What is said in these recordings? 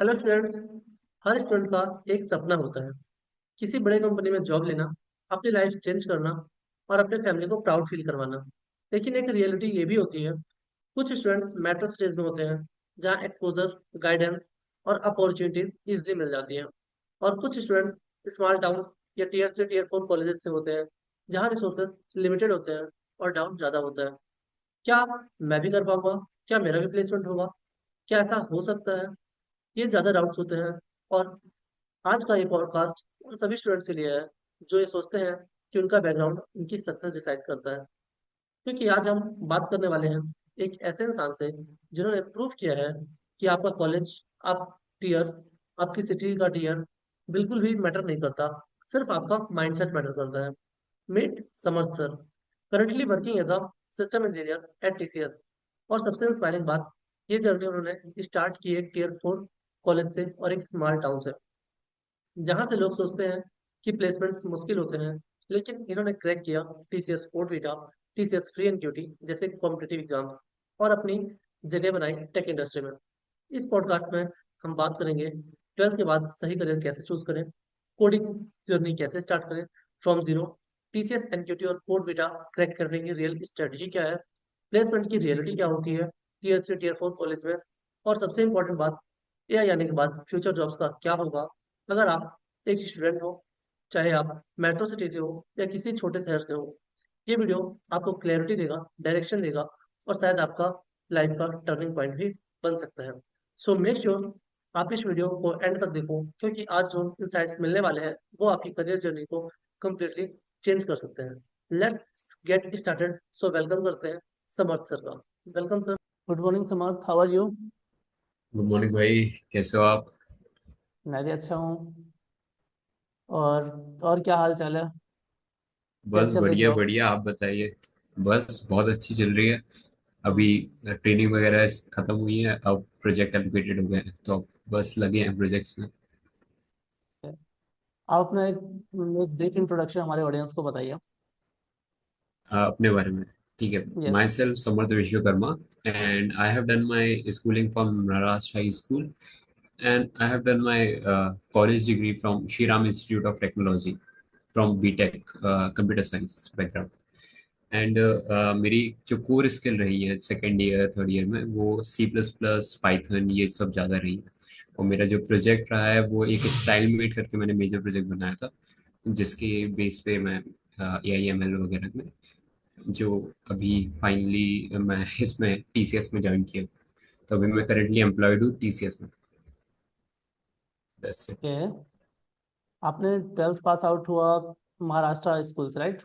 Hello students. हर student का एक सपना होता है, किसी बड़े कंपनी में जॉब लेना, अपनी लाइफ चेंज करना और अपने फैमिली को प्राउड फील करवाना। लेकिन एक रियलिटी ये भी होती है, कुछ स्टूडेंट्स मेट्रो सिटीज में होते हैं जहाँ एक्सपोजर, गाइडेंस और अपॉर्चुनिटीज इजीली मिल जाती हैं, और कुछ स्टूडेंट्स स्मॉल टाउन्स या टीयर 3 टीयर 4 कॉलेजेस से होते हैं जहाँ रिसोर्सेज लिमिटेड होते हैं और डाउट ज़्यादा होता है। क्या मैं भी कर पाऊंगा? क्या मेरा भी प्लेसमेंट होगा? क्या ऐसा हो सकता है? ये ज़्यादा डाउट्स होते हैं। और आज का ये पॉडकास्ट उन सभी स्टूडेंट्स के लिए है जो ये सोचते हैं कि उनका बैकग्राउंड उनकी सक्सेस डिसाइड करता है। क्योंकि आज हम बात करने वाले हैं एक ऐसे इंसान से जिन्होंने प्रूव किया है कि आपका कॉलेज, आप टीयर, आपकी सिटी का टीयर बिल्कुल भी मैटर नहीं करता। सिर्फ आपका माइंडसेट मैटर करता है। Meet Samarth sir, currently working as a system engineer at TCS. और सबसे इंस्पायरिंग बात, ये जर्नी उन्होंने स्टार्ट की एक टीयर 4 कॉलेज से और एक स्मॉल टाउन से, जहाँ से लोग सोचते हैं कि प्लेसमेंट्स मुश्किल होते हैं, लेकिन इन्होंने क्रैक किया टीसीएस स्पोर्ट वीटा, टीसीएस फ्री एंड क्यूटी जैसे कॉम्पिटिटिव एग्जाम्स और अपनी जगह बनाई टेक इंडस्ट्री में। इस पॉडकास्ट में हम बात करेंगे 12th के बाद सही करियर कैसे चूज करें, कोडिंग जर्नी कैसे स्टार्ट करें फ्रॉम जीरो, टीसीएस एनक्यूटी और कोड बीटा क्रैक करने की रियल स्ट्रेटजी क्या है, प्लेसमेंट की रियलिटी क्या होती है टीयर 3 टीयर 4 कॉलेज में, और सबसे इंपॉर्टेंट बात, एआई आने के बाद फ्यूचर जॉब्स का क्या होगा। अगर आप एक स्टूडेंट हो, चाहे आप मेट्रो सिटी से हो या किसी छोटे शहर से हो, ये वीडियो आपको क्लैरिटी देगा, डायरेक्शन देगा और शायद आपका लाइफ का टर्निंग पॉइंट भी बन सकता है। सो मेक श्योर आप इस वीडियो को एंड तक देखो, क्योंकि आज जो इंसाइट्स मिलने वाले हैं वो आपकी करियर जर्नी को कम्प्लीटली चेंज कर सकते हैं। Let's get started. So welcome करते हैं समर्थ सर का। Welcome sir. Good morning Samarth, how are you? Good morning भाई। कैसे हो आप? मैं भी अच्छा हूँ। और और क्या हाल चाल है? बस कैसे चल रही बढ़िया जॉब? बढ़िया, आप बताइए। बस बहुत अच्छी चल रही है। अभी ट्रेनिंग वगैरह खत्म हुई है, अब प्रोजेक्ट एलोकेटेड हो गए हैं, तो अब बस लगे हैं प्रोजेक्ट्स में। आप अपना एक ब्रीफ इंट्रोडक्शन हमारे ऑडियंस को बताइए। अपने बारे में। ठीक है। Yes. Myself Samarth Vishwakarma and I have done my schooling from Maharashtra high school and I have done my college degree from Shri Ram institute of technology from BTech computer science background. And मेरी जो कोर स्किल रही है second year third year में, वो C plus plus Python ये सब ज़्यादा रही है। और मेरा जो प्रोजेक्ट रहा है वो एक स्टाइल मेट करके मैंने मेजर प्रोजेक्ट बनाया था, जिसके बेस पे मैं ए आई एम एल वगैरह में, जो अभी फाइनली मैं इसमें टीसीएस में ज्वाइन किया। तो अभी मैं करेंटली एम्प्लॉयड हूँ टीसीएस में। That's it। ओके। आपने 12th पास आउट हुआ महाराष्ट्र स्कूल से, राइट?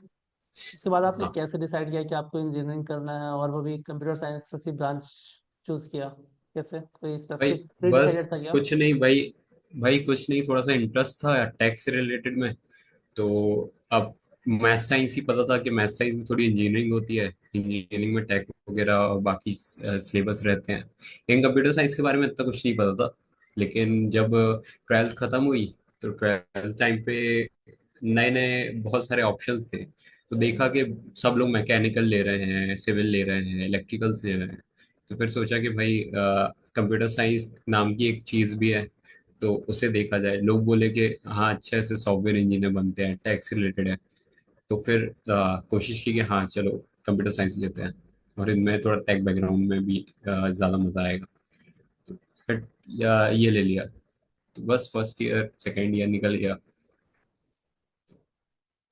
उसके बाद आपने हाँ कैसे डिसाइड किया कि आपको इंजीनियरिंग करना है, और वो भी कंप्यूटर साइंस से ब्रांच चूज किया? कैसे, कोई भाई, स्पेसिफिक प्री डिसाइडेड था बस क्या? कुछ नहीं भाई। भाई कुछ नहीं, थोड़ा सा इंटरेस्ट था टैक्स से रिलेटेड में। तो अब मैथ साइंस ही पता था कि मैथ साइंस में थोड़ी इंजीनियरिंग होती है, इंजीनियरिंग में टेक वगैरह और बाकी सिलेबस रहते हैं। लेकिन कंप्यूटर साइंस के बारे में इतना कुछ नहीं पता था। लेकिन जब ट्वेल्थ खत्म हुई, तो ट्वेल्थ टाइम पे नए नए बहुत सारे ऑप्शंस थे। तो देखा कि सब लोग मैकेनिकल ले रहे हैं, सिविल ले रहे हैं, इलेक्ट्रिकल्स ले रहे हैं। तो फिर सोचा कि भाई कंप्यूटर साइंस नाम की एक चीज़ भी है, तो उसे देखा जाए। लोग बोले कि हाँ अच्छे से सॉफ्टवेयर इंजीनियर बनते हैं, टैक्स रिलेटेड है। तो फिर कोशिश की कि हाँ चलो कंप्यूटर साइंस लेते हैं, और इनमें थोड़ा टेक बैकग्राउंड में भी ज़्यादा मज़ा आएगा। तो फिर ये ले लिया। तो बस फर्स्ट ईयर सेकेंड ईयर निकल गया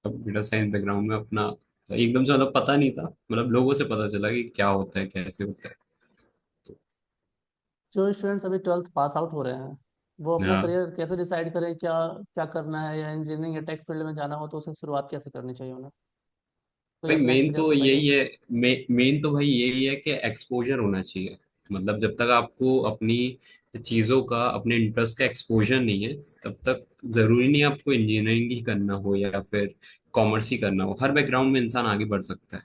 कंप्यूटर साइंस बैकग्राउंड में अपना। एकदम से मतलब पता नहीं था, मतलब लोगों से पता चला कि क्या होता है कैसे होता है। तो जो स्टूडेंट्स अभी 12th पास आउट हो रहे हैं, वो अपना हाँ करियर कैसे डिसाइड करें? क्या क्या करना है, या इंजीनियरिंग या टेक फील्ड में जाना हो तो उसे शुरुआत कैसे करनी चाहिए उन्हें? कोई भाई, अपना मेन एक्सपीरियंस तो बताइए। यही है। मेन तो भाई यही है कि एक्सपोजर होना चाहिए। मतलब जब तक आपको अपनी चीजों का, अपने इंटरेस्ट का एक्सपोजर नहीं है, तब तक जरूरी नहीं आपको इंजीनियरिंग ही करना हो या फिर कॉमर्स ही करना हो। हर बैकग्राउंड में इंसान आगे बढ़ सकता है।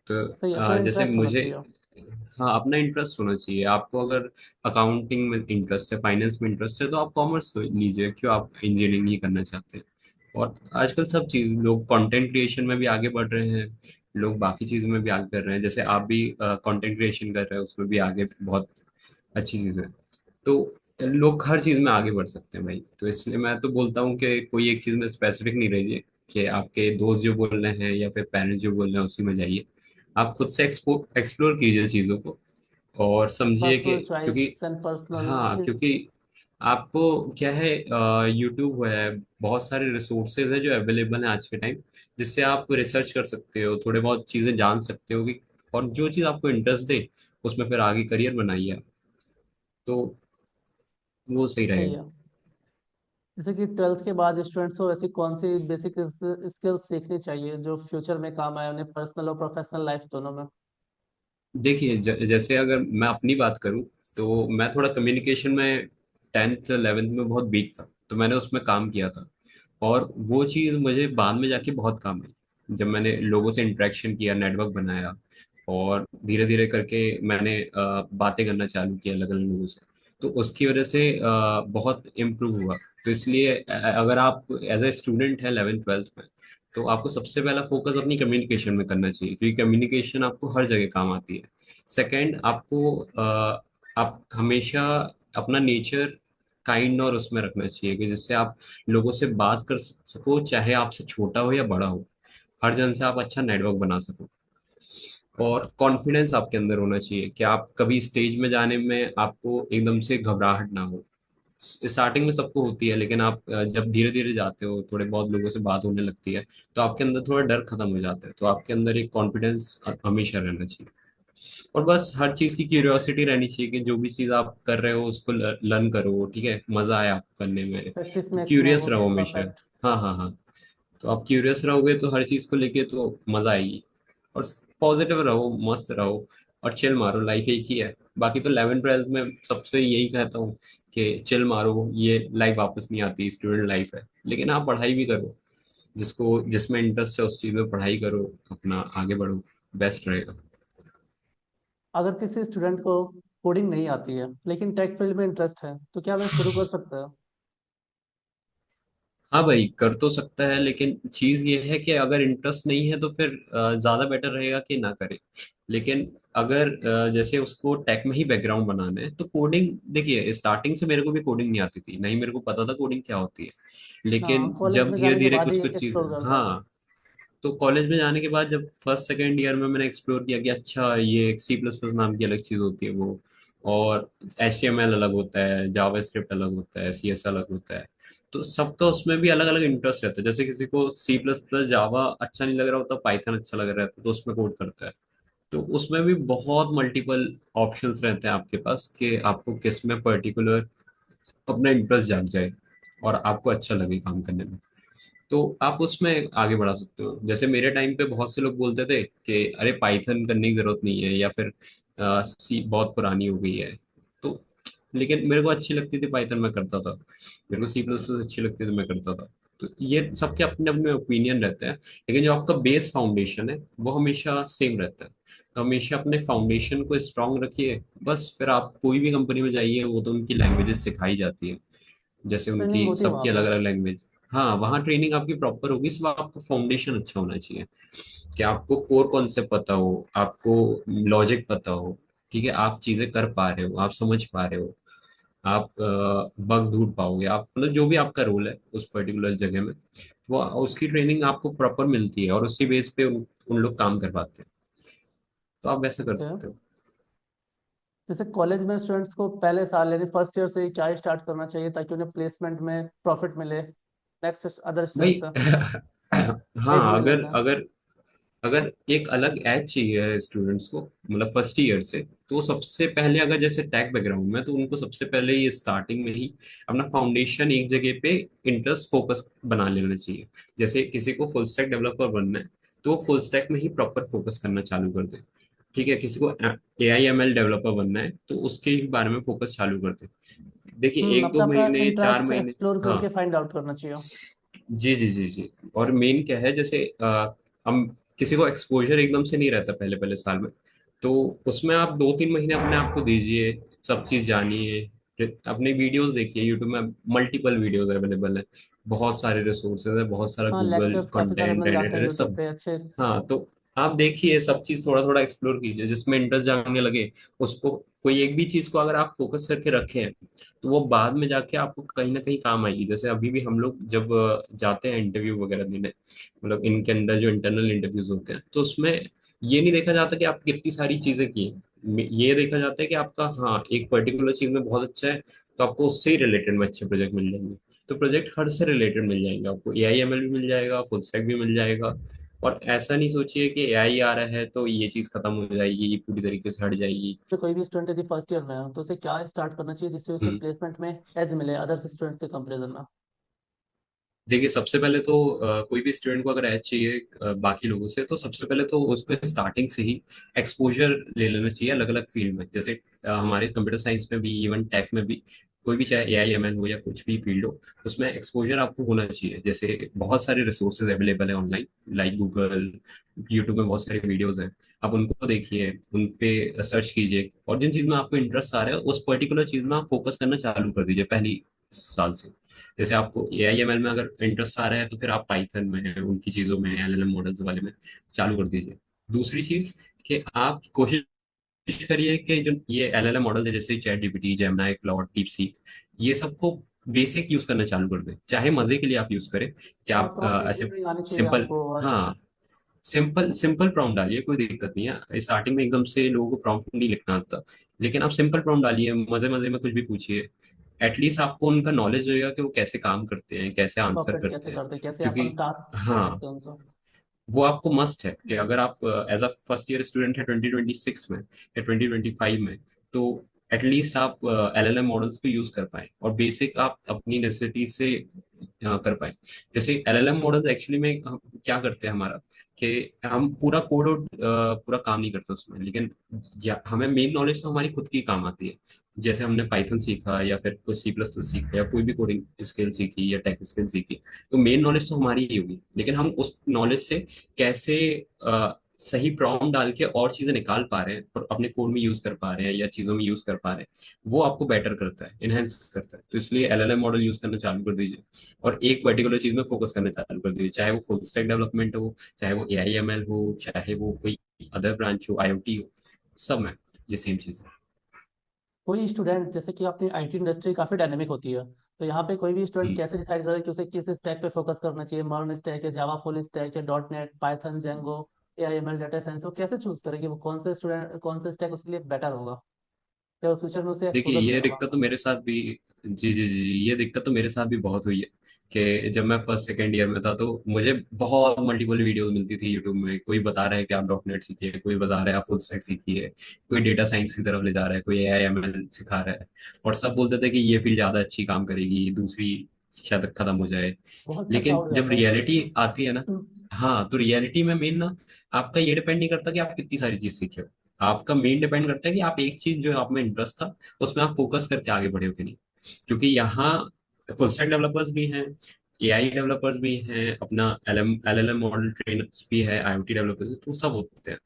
तो तो ये अपना जैसे इंटरेस्ट होना मुझे, चाहिए। हाँ अपना इंटरेस्ट होना चाहिए। आपको अगर अकाउंटिंग में इंटरेस्ट है, फाइनेंस में इंटरेस्ट है, तो आप कॉमर्स तो लीजिए, क्यों आप इंजीनियरिंग ही करना चाहते हैं। और आजकल सब चीज, लोग कंटेंट क्रिएशन में भी आगे बढ़ रहे हैं, लोग बाकी चीजों में भी आगे कर रहे हैं। जैसे आप भी कंटेंट क्रिएशन कर रहे हैं, उसमें भी आगे बहुत अच्छी चीज है। तो लोग हर चीज में आगे बढ़ सकते हैं भाई, तो इसलिए मैं तो बोलता हूँ कि कोई एक चीज में स्पेसिफिक नहीं रहिए, कि आपके दोस्त जो बोल रहे हैं या फिर पेरेंट्स जो बोल रहे हैं उसी में जाइए। आप खुद से एक्सप्लोर कीजिए चीजों को, और समझिए कि, पर्सनल चॉइस क्योंकि एंड पर्सनल। हाँ, क्योंकि आपको क्या है, यूट्यूब है, बहुत सारे रिसोर्सेज है जो अवेलेबल है आज के टाइम, जिससे आप रिसर्च कर सकते हो, थोड़े बहुत चीजें जान सकते हो कि, और जो चीज आपको इंटरेस्ट दे उसमें फिर आगे करियर बनाइए आप। तो वो सही सही रहेगा। है। जैसे कि ट्वेल्थ के बाद स्टूडेंट्स को ऐसी कौन सी बेसिक स्किल्स सीखनी चाहिए जो फ्यूचर में काम आए उन्हें पर्सनल और प्रोफेशनल लाइफ दोनों में। देखिए, जैसे अगर मैं अपनी बात करूं, तो मैं थोड़ा कम्युनिकेशन में 10th 11th में बहुत वीक था, तो मैंने उसमें काम किया था, और वो चीज़ मुझे बाद में जाके बहुत काम आई, जब मैंने लोगों से इंटरेक्शन किया, नेटवर्क बनाया, और धीरे धीरे करके मैंने बातें करना चालू किया अलग अलग लोगों से, तो उसकी वजह से बहुत इम्प्रूव हुआ। तो इसलिए अगर आप एज ए स्टूडेंट है 11th 12th में, तो आपको सबसे पहला फोकस अपनी कम्युनिकेशन में करना चाहिए, क्योंकि कम्युनिकेशन आपको हर जगह काम आती है। सेकंड, आपको आप हमेशा अपना नेचर काइंड और उसमें रखना चाहिए, कि जिससे आप लोगों से बात कर सको, चाहे आपसे छोटा हो या बड़ा हो, हर जन से आप अच्छा नेटवर्क बना सको। और कॉन्फिडेंस आपके अंदर होना चाहिए, कि आप कभी स्टेज में जाने में आपको एकदम से घबराहट ना हो। स्टार्टिंग में सबको होती है, लेकिन आप जब धीरे धीरे जाते हो, थोड़े बहुत लोगों से बात होने लगती है, तो आपके अंदर थोड़ा डर खत्म हो जाता है, तो आपके अंदर एक कॉन्फिडेंस हमेशा रहना चाहिए। और बस हर चीज की क्यूरियोसिटी रहनी चाहिए, कि जो भी चीज आप कर रहे हो उसको लर्न करो, ठीक है, मजा आए आपको करने में, प्रैक्टिस तो मेक्स क्यूरियस रहो हमेशा। परफेक्ट। हाँ हाँ हाँ। तो आप क्यूरियस रहोगे तो हर चीज को लेके तो मजा आएगी। और पॉजिटिव रहो, मस्त रहो, और चिल मारो, लाइफ एक ही है। बाकी तो 11th 12th में सबसे यही कहता हूँ कि चिल मारो, ये लाइफ वापस नहीं आती, स्टूडेंट लाइफ है, लेकिन आप पढ़ाई भी करो, जिसको जिसमें इंटरेस्ट है उस चीज में पढ़ाई करो, अपना आगे बढ़ो, बेस्ट रहेगा। अगर किसी स्टूडेंट को कोडिंग नहीं आती है लेकिन टेक फील्ड में इंटरेस्ट है तो क्या वह शुरू कर सकता है? हाँ भाई, कर तो सकता है, लेकिन चीज ये है कि अगर इंटरेस्ट नहीं है तो फिर ज्यादा बेटर रहेगा कि ना करे। लेकिन अगर जैसे उसको टेक में ही बैकग्राउंड बनाना है, तो कोडिंग, देखिए स्टार्टिंग से मेरे को भी कोडिंग नहीं आती थी, नहीं मेरे को पता था कोडिंग क्या होती है, हाँ, लेकिन कॉलेज जब में धीरे जाने के धीरे बाद कुछ ही कुछ चीज, एक्सप्लोर करता है। हाँ, तो कॉलेज में जाने के बाद जब फर्स्ट सेकेंड ईयर में मैंने एक्सप्लोर किया कि अच्छा, ये C++ नाम की अलग चीज होती है वो, और HTML अलग होता है, जावा स्क्रिप्ट अलग होता है, CS अलग होता है, तो सबका उसमें भी अलग अलग इंटरेस्ट रहता है। जैसे किसी को C++ जावा अच्छा नहीं लग रहा होता, पाइथन अच्छा लग रहा है तो उसमें कोड करता है। तो उसमें भी बहुत मल्टीपल ऑप्शंस रहते हैं आपके पास, कि आपको किस में पर्टिकुलर अपना इंटरेस्ट जाग जाए और आपको अच्छा लगे काम करने में, तो आप उसमें आगे बढ़ा सकते हो। जैसे मेरे टाइम पे बहुत से लोग बोलते थे कि अरे पाइथन करने की जरूरत नहीं है, या फिर सी बहुत पुरानी हो गई है, तो लेकिन मेरे को अच्छी लगती थी पाइथन, मैं करता था। मेरे को C++ अच्छी लगती थी, मैं करता था। तो ये सबके अपने अपने ओपिनियन रहते हैं, लेकिन जो आपका बेस फाउंडेशन है वो हमेशा सेम रहता है। तो हमेशा अपने फाउंडेशन को स्ट्रांग रखिए, बस फिर आप कोई भी कंपनी में जाइए, वो तो उनकी लैंग्वेजेस सिखाई जाती है, जैसे ट्रेनिंग उनकी होती है वहाँ सबकी अलग पे। अलग लैंग्वेज। हाँ, वहाँ ट्रेनिंग आपकी प्रॉपर होगी, सिर्फ आपका फाउंडेशन अच्छा होना चाहिए, कि आपको कोर कॉन्सेप्ट पता हो, आपको लॉजिक पता हो, ठीक है, आप चीजें कर पा रहे हो, आप समझ पा रहे हो, आप बग ढूंढ पाओगे, आप मतलब जो भी आपका रोल है उस पर्टिकुलर जगह में, वो उसकी ट्रेनिंग आपको प्रॉपर मिलती है, और उसी बेस पे उन लोग काम कर पाते हैं। तो आप वैसा कर ओके। सकते हो। जैसे कॉलेज में स्टूडेंट्स को पहले साल यानी फर्स्ट ईयर से ही क्या स्टार्ट करना चाहिए ताकि उन्हें प्लेसमेंट में प्रॉफिट मिले नेक्स्ट अदर भाई स्टूडेंट्स से, एज हाँ, वेल अगर में। अगर अगर एक अलग एज चाहिए स्टूडेंट्स को, मतलब फर्स्ट ईयर से, तो सबसे पहले अगर जैसे टेक बैकग्राउंड में, तो उनको सबसे पहले ये स्टार्टिंग में ही अपना फाउंडेशन एक जगह पे इंटरेस्ट फोकस बना लेना चाहिए। जैसे किसी को फुल स्टैक डेवलपर बनना है, तो फुल स्टैक में ही प्रॉपर फोकस करना चालू कर दे, ठीक है। किसी को AI ML डेवलपर बनना है, तो उसके ही बारे में फोकस चालू कर दे। देखिए, एक अपना दो अपना महीने, चार इंटरेस्ट महीने एक्सप्लोर हाँ, करके फाइंड आउट करना चाहिए। जी जी जी जी। और मेन क्या है, जैसे हम किसी को एक्सपोजर एकदम से नहीं रहता पहले पहले साल में, तो उसमें आप 2 3 महीने अपने आप को दीजिए, सब चीज जानिए, फिर अपनी वीडियोस देखिए, यूट्यूब में मल्टीपल वीडियोस अवेलेबल है, बहुत सारे रिसोर्सेज है, बहुत सारा हाँ, गूगल लेक्चर्स काफी सारे कंटेंट, मिल एडिट जाते हैं है यूट्यूब सब। पे अच्छे। हाँ, तो आप देखिए सब चीज थोड़ा थोड़ा एक्सप्लोर कीजिए, जिसमें इंटरेस्ट जागने लगे उसको कोई एक भी चीज को अगर आप फोकस करके रखें हैं, तो वो बाद में जाके आपको कहीं ना कहीं काम आएगी। जैसे अभी भी हम लोग जब जाते हैं इंटरव्यू वगैरह देने, मतलब इनके अंदर जो इंटरनल इंटरव्यूज होते हैं, तो उसमें ये नहीं देखा जाता कि आप कितनी सारी चीजें की हैं। ये देखा जाता है कि आपका, हाँ, एक पर्टिकुलर चीज में बहुत अच्छा है, तो आपको उससे ही रिलेटेड में अच्छे प्रोजेक्ट मिल जाएंगे। तो प्रोजेक्ट हर से रिलेटेड मिल जाएंगे आपको, AI ML भी मिल जाएगा, फुल स्टैक भी मिल जाएगा। और ऐसा नहीं सोचिए कि AI आ रहा है तो ये चीज खत्म हो जाएगी, ये पूरी तरीके से हट जाएगी। तो कोई भी स्टूडेंट यदि फर्स्ट ईयर में हो तो उसे क्या स्टार्ट करना चाहिए जिससे उसे हम्म। प्लेसमेंट में एज मिले अदर स्टूडेंट से कंपेरिजन में? देखिए, सबसे पहले तो कोई भी स्टूडेंट को अगर एज चाहिए बाकी लोगों से, तो सबसे पहले तो उसको स्टार्टिंग से ही एक्सपोजर ले लेना चाहिए अलग अलग फील्ड में। जैसे हमारे कंप्यूटर साइंस में भी, इवन टेक में भी, कोई भी चाहे AI ML हो या कुछ भी फील्ड हो, उसमें एक्सपोजर आपको होना चाहिए। जैसे बहुत सारे रिसोर्सेज अवेलेबल है ऑनलाइन, लाइक गूगल, यूट्यूब में बहुत सारे वीडियोज हैं। आप उनको देखिए, उन पे सर्च कीजिए, और जिन चीज में आपको इंटरेस्ट आ रहा है उस पर्टिकुलर चीज में आप फोकस करना चालू कर दीजिए पहली साल से। जैसे आपको AI ML में अगर इंटरेस्ट आ रहा है, तो फिर आप पाइथन में, उनकी चीजों में, LLM मॉडल्स वाले में चालू कर दीजिए। दूसरी चीज, कि आप कोशिश करिए कि जो ये LLM मॉडल्स है, जैसे ChatGPT, जेमिनी, क्लाउड, डीपसीक, ये सबको बेसिक यूज करना चालू कर दें। चाहे मजे के लिए आप यूज करें, कि हाँ, आप प्रॉम्प्ट ऐसे इंजीनियरिंग आनी चाहिए सिंपल, आपको और हाँ, सिंपल सिंपल प्रॉम्प्ट डालिए, कोई दिक्कत नहीं है। स्टार्टिंग में एकदम से लोगों को प्रॉम्प्ट नहीं लिखना आता, लेकिन आप सिंपल प्रॉम्प्ट डालिए, मजे मजे में कुछ भी पूछिए। एटलीस्ट आपको उनका नॉलेज होगा कि वो कैसे काम करते हैं, कैसे आंसर ऑपरेट करते कैसे हैं। करते हैं, कैसे क्योंकि अपन टास्क दे हाँ, सकते हैं उनसे। वो आपको मस्ट है कि अगर आप as a first year student है 2026 में या 2025 में, तो एटलीस्ट आप LLM मॉडल्स को यूज कर पाए, और बेसिक आप अपनी नेसेसिटी से कर पाए। जैसे LLM मॉडल्स एक्चुअली में क्या करते हैं हमारा, कि हम पूरा कोड पूरा काम नहीं करते उसमें, लेकिन हमें मेन नॉलेज तो हमारी खुद की काम आती है। जैसे हमने पाइथन सीखा, या फिर कुछ C++ सीखा, या कोई भी कोडिंग स्किल सीखी, या टेक स्किल सीखी, तो मेन नॉलेज तो हमारी ही होगी, लेकिन हम उस नॉलेज से कैसे सही प्रॉम्प्ट डाल के और चीजें निकाल पा रहे हैं, और अपने कोड में यूज कर पा रहे हैं, या चीजों में यूज कर पा रहे हैं, वो आपको बेटर करता है, इनहेंस करता है। तो इसलिए LLM मॉडल यूज करना चालू कर दीजिए, और एक पर्टिकुलर चीज में फोकस करना चालू कर दीजिए, चाहे वो फुल स्टैक डेवलपमेंट हो, चाहे वो AI ML हो, चाहे वो कोई अदर ब्रांच हो, IoT हो, सब में ये सेम चीज है। कोई स्टूडेंट, जैसे कि अपनी आईटी इंडस्ट्री काफी डायनेमिक होती है, तो यहाँ पे कोई भी स्टूडेंट हम्म। कैसे डिसाइड करे कि उसे किस स्टैक पे फोकस करना चाहिए? मर्न स्टैक है, जावा फुल स्टैक है, .NET, Python, Django, AIML, data science, वो कैसे चूज करे कि वो कौन से स्टैक उसके लिए बेटर होगा या फ्यूचर में उसे देखिए, एक्सपोजर ये मिलेगा? दिक्कत तो मेरे साथ भी, जी जी जी, ये दिक्कत तो मेरे साथ भी बहुत हुई है। कि जब मैं फर्स्ट सेकेंड ईयर में था, तो मुझे बहुत मल्टीपल वीडियोस मिलती थी यूट्यूब में। कोई बता रहा है कि आप .NET सीखिए, कोई बता रहा है आप फुल स्टैक सीखिए, कोई डेटा साइंस की तरफ ले जा रहा है, कोई AI ML सिखा रहा है, और सब बोलते थे कि ये फील्ड ज्यादा अच्छी काम करेगी, दूसरी शायद खत्म हो जाए। बहुत जल्द लेकिन आउट हो जब जाता है। रियलिटी आती है ना, हम्म। हाँ, तो रियलिटी में मेन ना, आपका ये डिपेंड नहीं करता कि आप कितनी सारी चीज सीखे हो। आपका मेन डिपेंड करता है कि आप एक चीज जो आप में इंटरेस्ट था, उसमें आप फोकस करके आगे बढ़े हो कि नहीं। क्योंकि यहाँ फुल स्टैक डेवलपर्स भी हैं, AI डेवलपर्स भी हैं, अपना LLM मॉडल ट्रेनर्स भी है, IoT डेवलपर्स, तो सब होते हैं।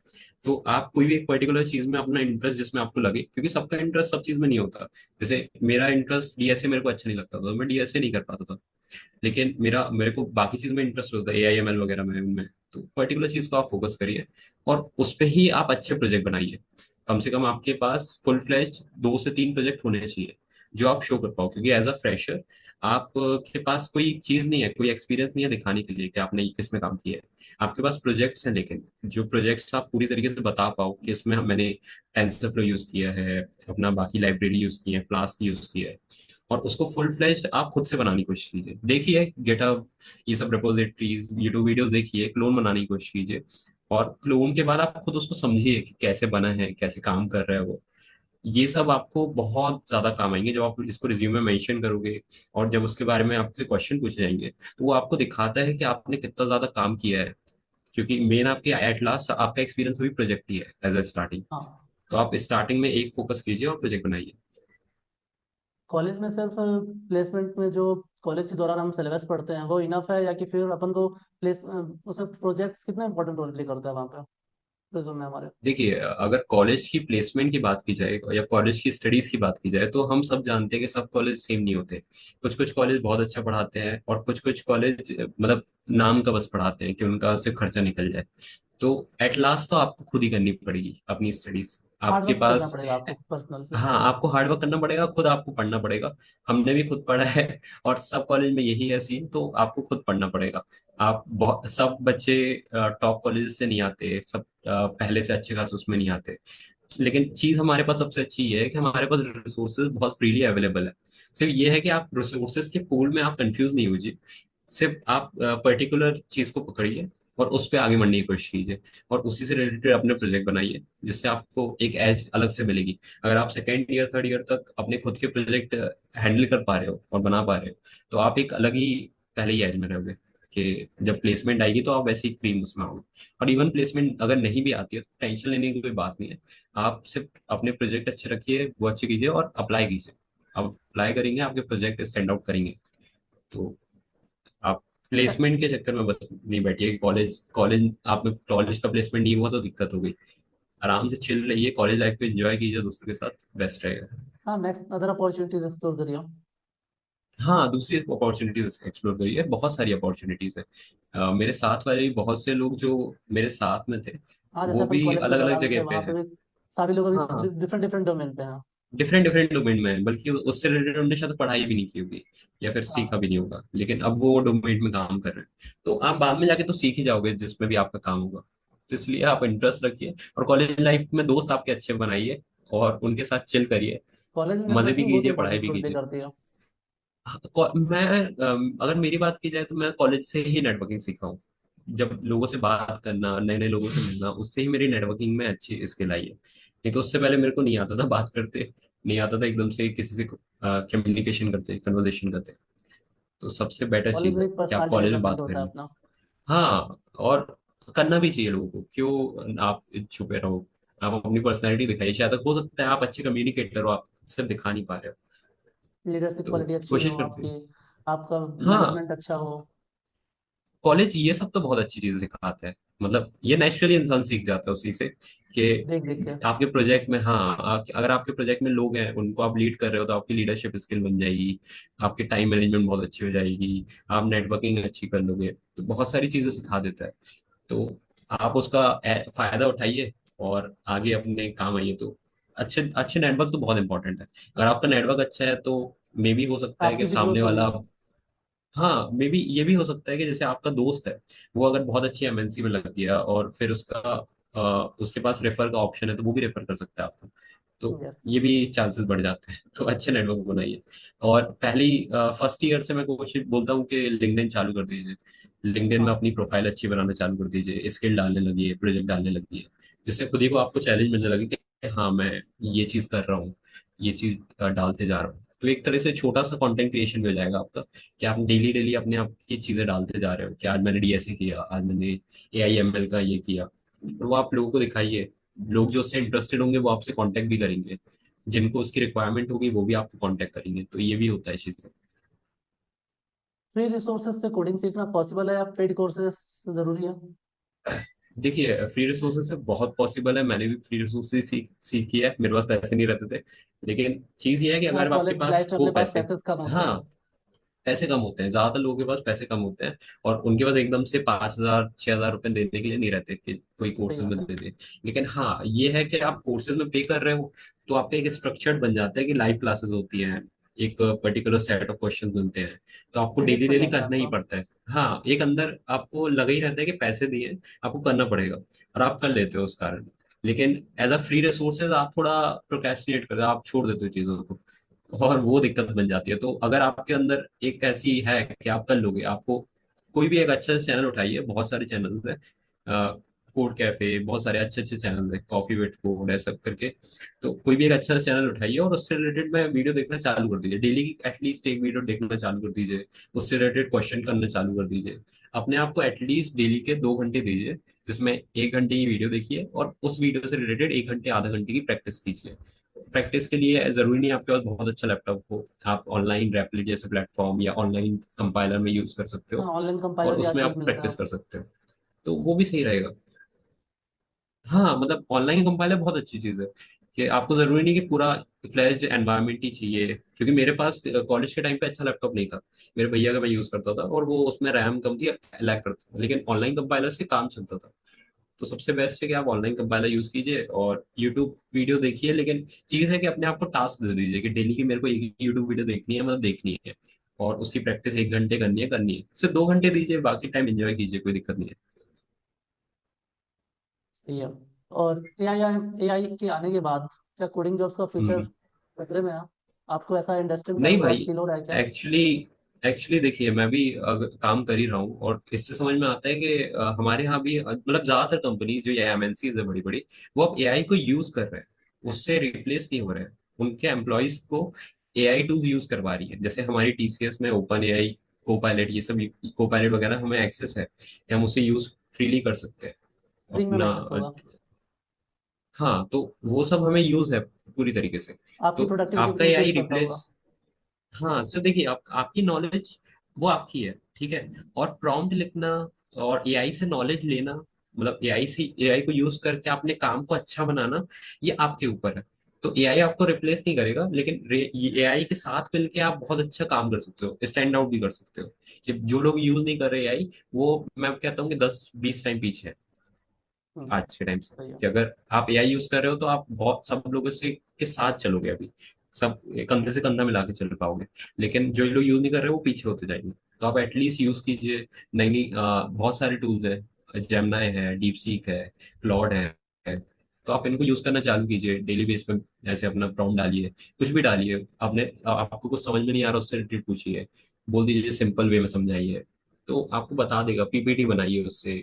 तो आप कोई भी एक पर्टिकुलर चीज में अपना इंटरेस्ट जिसमें आपको लगे, क्योंकि सबका इंटरेस्ट सब चीज में नहीं होता। जैसे मेरा इंटरेस्ट DSA मेरे को अच्छा नहीं लगता था, तो मैं DSA नहीं कर पाता था। लेकिन मेरे को बाकी चीज में इंटरेस्ट होता है, AI ML वगैरह में, उनमें। तो पर्टिकुलर चीज को आप फोकस करिए, और उस पे ही आप अच्छे प्रोजेक्ट बनाइए। कम से कम आपके पास फुल फ्लैश 2 से 3 प्रोजेक्ट होने चाहिए, जो आप शो कर पाओ, क्योंकि एज अ फ्रेशर आप के पास कोई चीज नहीं है, कोई एक्सपीरियंस नहीं है दिखाने के लिए कि आपने किस में काम किया है। आपके पास प्रोजेक्ट्स हैं, लेकिन जो प्रोजेक्ट्स आप पूरी तरीके से बता पाओ कि इसमें मैंने टेंसरफ्लो यूज किया है, अपना बाकी लाइब्रेरी यूज की है, फ्लास्क यूज किया है, और उसको फुल फ्लेज्ड आप खुद से बनाने की कोशिश कीजिए। देखिए गिटहब, ये सब रिपोजिटरीज, यूट्यूब वीडियोस देखिए, क्लोन बनाने की कोशिश कीजिए, और क्लोन के बाद आप खुद उसको समझिए कि कैसे बना है, कैसे काम कर रहा है वो। ये सब आपको बहुत ज्यादा काम आएंगे जब आप इसको रिज्यूम में मेंशन करोगे, और जब उसके बारे में आपसे क्वेश्चन पूछे जाएंगे, तो वो आपको दिखाता है कि आपने कितना ज्यादा काम किया है। क्योंकि मेन आपके एट लास्ट आपका एक्सपीरियंस अभी प्रोजेक्ट ही है एज अ स्टार्टिंग। हाँ। तो आप स्टार्टिंग में एक फोकस कीजिए और प्रोजेक्ट बनाइए। कॉलेज में सिर्फ प्लेसमेंट में जो कॉलेज के दौरान हम सिलेबस पढ़ते हैं वो इनफ है, या कि फिर अपन को उसमें प्रोजेक्ट्स कितना इंपॉर्टेंट रोल प्ले करता है वहाँ पे रिज्यूम में हमारे? देखिए, अगर कॉलेज की प्लेसमेंट की बात की जाए, या कॉलेज की स्टडीज की बात की जाए, तो हम सब जानते हैं कि सब कॉलेज सेम नहीं होते। कुछ कुछ कॉलेज बहुत अच्छा पढ़ाते हैं, और कुछ कुछ कॉलेज मतलब नाम का बस पढ़ाते हैं कि उनका सिर्फ खर्चा निकल जाए। तो एट लास्ट तो आपको खुद ही करनी पड़ेगी अपनी स्टडीज। हार्ड आपके वर्क करना पास। पड़ेगा आपको पर्सनल। हाँ, आपको हार्ड वर्क करना पड़ेगा, खुद आपको पढ़ना पड़ेगा। हमने भी खुद पढ़ा है और सब कॉलेज में यही है सीन, तो आपको खुद पढ़ना पड़ेगा। सब बच्चे टॉप कॉलेज से नहीं आते, सब पहले से अच्छे खास उसमें नहीं आते। लेकिन चीज हमारे पास सबसे अच्छी ये है कि हमारे पास रिसोर्सेज बहुत फ्रीली अवेलेबल है। सिर्फ ये है कि आप रिसोर्सेज के पूल में आप कंफ्यूज नहीं होइए। सिर्फ आप पर्टिकुलर चीज को पकड़िए और उस पर आगे बढ़ने की कोशिश कीजिए, और उसी से रिलेटेड अपने प्रोजेक्ट बनाइए, जिससे आपको एक एज अलग से मिलेगी। अगर आप सेकेंड ईयर थर्ड ईयर तक अपने खुद के प्रोजेक्ट हैंडल कर पा रहे हो और बना पा रहे हो, तो आप एक अलग ही पहले ही एज में रहोगे, कि जब प्लेसमेंट आएगी तो आप वैसे ही क्रीम उसमें आओगे। और इवन प्लेसमेंट अगर नहीं भी आती है तो टेंशन लेने की कोई बात नहीं है। आप सिर्फ अपने प्रोजेक्ट अच्छे रखिए, वो अच्छे कीजिए और अप्लाई कीजिए। आप अप्लाई करेंगे, आपके प्रोजेक्ट स्टैंड आउट करेंगे। तो आप प्लेसमेंट के चक्कर में बस नहीं बैठिए कि कॉलेज कॉलेज आप में कॉलेज का प्लेसमेंट नहीं हुआ तो दिक्कत हो गई। आराम से चिल रहिए, कॉलेज लाइफ को एंजॉय कीजिए दोस्तों के साथ, बेस्ट रहेगा। हाँ, नेक्स्ट अदर अपॉर्चुनिटीज एक्सप्लोर करिए। हाँ, दूसरी अपॉर्चुनिटीज एक्सप्लोर करिए, बहुत सारी अपॉर्चुनिटीज है। मेरे साथ वाले बहुत से लोग जो मेरे साथ में थे, हाँ, जैसे वो अपन भी कॉलेज से अलग अलग बता रहे थे जगह पे वहाँ पे है। भी सभी लोग अभी हाँ, डिफरेंट डिफरेंट डोमेन पे हैं। डिफरेंट डिफरेंट डोमेन में है, बल्कि उससे रिलेटेड उन्होंने शायद पढ़ाई भी नहीं की होगी या फिर सीखा हाँ, भी नहीं होगा, लेकिन अब वो डोमेन में काम कर रहे हैं। तो आप बाद में जाके तो सीख ही जाओगे जिसमें भी आपका काम होगा। तो इसलिए आप इंटरेस्ट रखिए और कॉलेज लाइफ में दोस्त आपके अच्छे बनाइए और उनके साथ चिल करिए। कॉलेज में मजे भी नेटवर्किंग बहुत कीजिए, पढ़ाई इंपॉर्टेंट भी रोल प्ले कीजिए। करती है। हाँ, मैं अगर मेरी बात की जाए तो मैं कॉलेज से ही नेटवर्किंग सीखा हूँ। जब लोगों से बात करना, नए नए लोगों से मिलना, उससे ही मेरी नेटवर्किंग में अच्छी स्किल आई है। नहीं तो उससे पहले मेरे को नहीं आता था बात करते, नहीं आता था एकदम से किसी से कम्युनिकेशन करते, कन्वर्सेशन करते। तो सबसे बेटर कॉलेज चीज़ में है एक कि आप पर्सनालिटी कॉलेज में डेवलपमेंट बात होता है करें। अपना। हाँ, और करना भी चाहिए लोगों को, क्यों आप छुपे रहो। आप अपनी पर्सनैलिटी दिखाइए, शायद तक हो सकता है आप अच्छे कम्युनिकेटर हो, आप सिर्फ दिखा नहीं पा रहे हो। लीडरशिप तो क्वालिटी अच्छी कोशिश हो करते आपकी, हैं। आपका हाँ, मैनेजमेंट अच्छा हो। कॉलेज ये सब तो बहुत अच्छी चीजें सिखाता है, मतलब ये नेचुरली इंसान सीख जाता है उसी से, कि देख देख के। आपके प्रोजेक्ट में, हाँ, अगर आपके प्रोजेक्ट में लोग हैं उनको आप लीड कर रहे हो तो आपकी लीडरशिप स्किल बन जाएगी। आपकी टाइम मैनेजमेंट बहुत अच्छी हो जाएगी। आप नेटवर्किंग अच्छी कर लोगे, तो बहुत सारी चीजें सिखा देता है। तो आप उसका फायदा उठाइए और आगे अपने काम आइए। तो अच्छे अच्छे नेटवर्क तो बहुत इंपॉर्टेंट है। अगर आपका नेटवर्क अच्छा है तो मे भी हो सकता है कि आपकी भी सामने ग्रोथ होगी। वाला, हाँ, मे बी ये भी हो सकता है कि जैसे आपका दोस्त है, वो अगर बहुत अच्छी एमएनसी में लग गया और फिर उसके पास रेफर का ऑप्शन है, तो वो भी रेफर कर सकता है आपको। तो यस। ये भी चांसेस बढ़ जाते हैं। तो अच्छे नेटवर्क बनाइए। और पहली फर्स्ट ईयर से मैं कोशिश बोलता हूँ कि लिंक्डइन चालू कर दीजिए। लिंक्डइन में हाँ, अपनी प्रोफाइल अच्छी बनाना चालू कर दीजिए, स्किल डालने लगिए, प्रोजेक्ट डालने लगिए, जिससे खुद ही को आपको चैलेंज मिलने लगे कि हाँ, मैं ये चीज कर रहा हूँ, ये चीज डालते जा रहा हूँ। तो एक तरह से छोटा सा कंटेंट क्रिएशन भी हो जाएगा आपका, कि आप डेली डेली अपने आप की चीजें डालते जा रहे हो कि आज मैंने डीएसए किया, आज मैंने एआईएमएल का ये किया। और वो आप लोगों को दिखाइए। लोग जो उससे इंटरेस्टेड होंगे वो आपसे कांटेक्ट भी करेंगे, जिनको उसकी रिक्वायरमेंट होगी वो भी आपको कांटेक्ट करेंगे। तो ये भी होता है चीजें। फ्री रिसोर्सेज से कोडिंग सीखना पॉसिबल है या पेड कोर्सेज जरूरी है? देखिए, फ्री रिसोर्सेज से बहुत पॉसिबल है, मैंने भी फ्री रिसोर्सेज सीखी है, मेरे पास पैसे नहीं रहते थे। लेकिन चीज ये है कि हाँ, अगर आपके कॉलेज पास लाइफ में अपने हो पास पैसे, पैसेस कम होते हाँ, हैं। पैसे कम होते हैं, ज्यादातर लोगों के पास पैसे कम होते हैं, और उनके पास एकदम से 5,000 6,000 रुपए देने के लिए नहीं रहते कि कोई सही कोर्सेज बात में है। दे दे। लेकिन हाँ, ये है कि आप कोर्सेज में पे कर रहे हो, तो आपका एक स्ट्रक्चर्ड बन जाता है कि लाइव क्लासेस होती हैं, एक पर्टिकुलर सेट ऑफ क्वेश्चन मिलते हैं, तो आपको पीडीएफ डेली मिल डेली जाता है करना ही आपको। पड़ता है। हाँ, एक अंदर आपको लगा ही रहता है कि पैसे दिए, आपको करना पड़ेगा, और आप कर लेते हो उस कारण। लेकिन एज अ फ्री रिसोर्सेज आप थोड़ा प्रोक्रेस्टिनेट करते हो, आप छोड़ देते हो चीजों को, और वो दिक्कत बन जाती है। तो अगर आपके अंदर एक ऐसी है कि आप कर लोगे, आपको कोई भी एक अच्छा चैनल उठाइए, बहुत सारे चैनल्स हैं, कोड कैफे, बहुत सारे अच्छे अच्छे चैनल हैं, कॉफी विद कोड है सब करके। तो कोई भी एक अच्छा चैनल उठाइए और उससे रिलेटेड में वीडियो देखना चालू कर दीजिए, डेली की एटलीस्ट एक वीडियो देखना चालू कर दीजिए। उससे रिलेटेड क्वेश्चन करना चालू कर दीजिए। अपने आप को एटलीस्ट डेली के 2 घंटे दीजिए, जिसमें 1 घंटे की वीडियो देखिए और उस वीडियो से रिलेटेड 1 घंटे आधा घंटे की प्रैक्टिस कीजिए। प्रैक्टिस के लिए जरूरी नहीं आपके पास बहुत अच्छा लैपटॉप हो, आप ऑनलाइन रैपलिट जैसे प्लेटफॉर्म या ऑनलाइन कंपाइलर में यूज कर सकते हाँ, हो, ऑनलाइन और कंपाइलर भी उसमें आजकल आप मिलता प्रैक्टिस है। कर सकते हो। तो वो भी सही रहेगा। हाँ, मतलब ऑनलाइन कंपाइलर बहुत अच्छी चीज है, कि आपको जरूरी नहीं कि पूरा फ्लैश्ड एनवायरनमेंट ही चाहिए। क्योंकि मेरे पास कॉलेज के टाइम पे अच्छा लैपटॉप नहीं था, मेरे भैया का मैं यूज करता था, और वो उसमें रैम कम थी, लैग करता था, लेकिन ऑनलाइन कंपाइलर से काम चलता था। तो सबसे बेस्ट है कि आप ऑनलाइन कंपाइलर यूज कीजिए और यूट्यूब वीडियो देखिए, लेकिन चीज है कि अपने आप को टास्क दे दीजिए कि डेली की मेरे को एक यूट्यूब वीडियो देखनी है, मतलब देखनी है, और उसकी प्रैक्टिस 1 घंटे करनी है सिर्फ 2 घंटे दीजिए, बाकी टाइम एंजॉय कीजिए, कोई दिक्कत नहीं है। सही है। और एआई के आने के बाद क्या कोडिंग जॉब्स का फ्यूचर हम्म। खतरे में है? आपको ऐसा इंडस्ट्री में नहीं कभी भाई, डाउट फील हो रहा है क्या? एक्चुअली एक्चुअली देखिए, मैं भी काम कर ही रहा हूँ और इससे समझ में आता है कि हमारे यहाँ भी मतलब ज्यादातर कंपनीज जो ये एमएनसीज है बड़ी बड़ी, वो अब एआई को यूज कर रहे हैं, उससे रिप्लेस नहीं हो रहे हैं। उनके एम्प्लॉयज को एआई टूल्स यूज करवा रही है। जैसे हमारी टीसीएस में ओपन एआई, कोपायलट, ये सब कोपायलट वगैरह हमें एक्सेस है कि हम उसे यूज फ्रीली कर सकते हैं प्रीमियम अपना। एक्सेस होगा। हाँ, तो वो सब हमें यूज है पूरी तरीके से। आपकी तो प्रोडक्टिविटी आपका भी एआई इंक्रीज करता होगा। रिप्लेस, हाँ सर देखिए, आपकी नॉलेज वो आपकी है, ठीक है, और प्रॉम्प्ट लिखना और एआई से नॉलेज लेना, मतलब एआई को यूज करके अपने काम को अच्छा बनाना, ये आपके ऊपर है। तो एआई आपको रिप्लेस नहीं करेगा, लेकिन एआई के साथ मिलके आप बहुत अच्छा काम कर सकते हो, स्टैंड आउट भी कर सकते हो। कि जो लोग यूज नहीं कर रहे एआई, वो मैं कहता हूँ कि 10-20 टाइम पीछे है आज के टाइम से। सही है। कि अगर आप एआई यूज कर रहे हो तो आप बहुत सब लोगों से के साथ चलोगे अभी, सब कंधे से कंधा मिला के चल पाओगे। लेकिन जो लोग यूज नहीं कर रहे वो पीछे होते जाएंगे। तो आप एटलीस्ट यूज कीजिए। नई नई बहुत सारे टूल्स है, जेमिनाई है, डीप सीक है, क्लॉड है। तो आप इनको यूज करना चालू कीजिए डेली बेस पे। ऐसे अपना प्रॉम्प्ट डालिए, कुछ भी डालिए, आपको कुछ समझ में नहीं आ रहा उससे रिलेटेड पूछिए, बोल दीजिए सिंपल वे में समझाइए, तो आपको बता देगा। पीपीटी बनाइए उससे,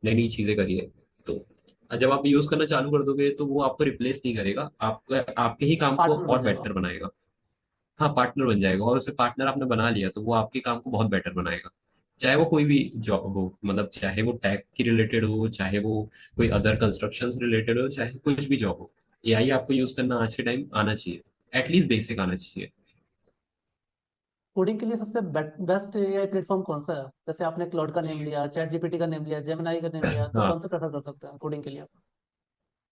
नई नई चीजें करिए। तो जब आप यूज करना चालू कर दोगे तो वो आपको रिप्लेस नहीं करेगा, आपका आपके ही काम को पार्टनर बन और जाएगा। बेटर बनाएगा। हाँ, पार्टनर बन जाएगा, और उसे पार्टनर आपने बना लिया तो वो आपके काम को बहुत बेटर बनाएगा। चाहे वो कोई भी जॉब हो, मतलब चाहे वो टेक की रिलेटेड हो, चाहे वो कोई अदर कंस्ट्रक्शन से रिलेटेड हो, चाहे कुछ भी जॉब हो, एआई आपको यूज करना आज के टाइम आना चाहिए, एटलीस्ट बेसिक आना चाहिए। कोडिंग के लिए सबसे बेस्ट एआई प्लेटफॉर्म कौन सा है? जैसे आपने क्लाउड का नेम लिया, चैट जीपीटी का नेम लिया, जेमिनाई का नेम लिया, तो हाँ, कौन सा प्रेफर कर सकते हैं कोडिंग के लिए?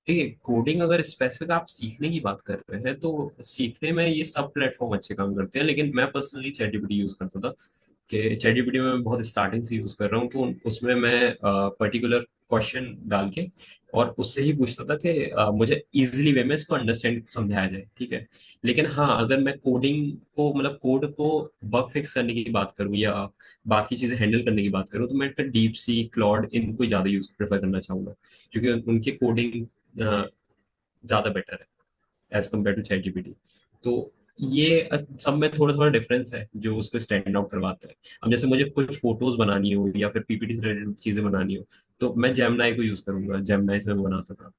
ठीक है, कोडिंग अगर स्पेसिफिक आप सीखने की बात कर रहे हैं तो सीखने में ये सब प्लेटफॉर्म अच्छे काम करते हैं, लेकिन मैं पर्सनली चैट जीपीटी यूज करता था। कि चैट जीपीटी में मैं बहुत स्टार्टिंग से यूज कर रहा हूँ, तो उसमें मैं पर्टिकुलर क्वेश्चन डाल के और उससे ही पूछता था कि मुझे इजीली वे में इसको अंडरस्टैंड समझाया जाए, ठीक है। लेकिन हाँ, अगर मैं कोडिंग को, मतलब कोड को बग फिक्स करने की बात करूँ या बाकी चीजें हैंडल करने की बात करूँ, तो मैं फिर डीप सी, क्लॉड, इनको ज्यादा यूज प्रेफर करना चाहूंगा, क्योंकि उनकी कोडिंग ज्यादा बेटर है as compare to ChatGPT. तो ये सब में थोड़ा थोड़ा डिफरेंस है जो उसको स्टैंड आउट करवाता है। अब जैसे मुझे कुछ फोटोज बनानी हो या फिर पीपीटी से रिलेटेड चीजें बनानी हो, तो मैं जेमिनाई को यूज करूंगा, जेमिनाई से मैं बनाता था,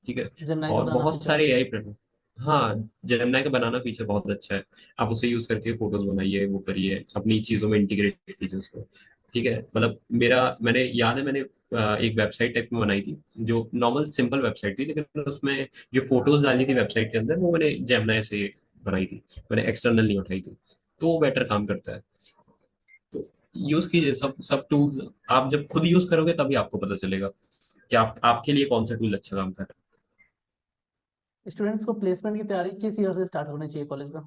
ठीक है। जेमिनाई का और बनाना बहुत फीचर सारे अच्छा है। एआई प्लेटफॉर्म, हाँ, जेमिनाई का बनाना फीचर बहुत अच्छा है। आप उसे यूज करके फोटोज बनाइए, वो करिए, अपनी चीजों में इंटीग्रेट कीजिए उसको, ठीक है। मतलब मैंने याद है, मैंने एक वेबसाइट टाइप में बनाई थी, जो नॉर्मल सिंपल वेबसाइट थी, लेकिन उसमें जो फोटोज डालनी थी वेबसाइट के अंदर, वो मैंने जेमिनाई से बनाई थी, मैंने एक्सटर्नल नहीं उठाई थी। तो वो बेटर काम करता है। तो यूज कीजिए सब सब टूल्स। आप जब खुद यूज करोगे तभी आपको पता चलेगा कि आपके लिए कौन सा टूल अच्छा काम कर रहा है। स्टूडेंट्स को प्लेसमेंट की तैयारी किस ईयर से स्टार्ट होनी चाहिए कॉलेज में?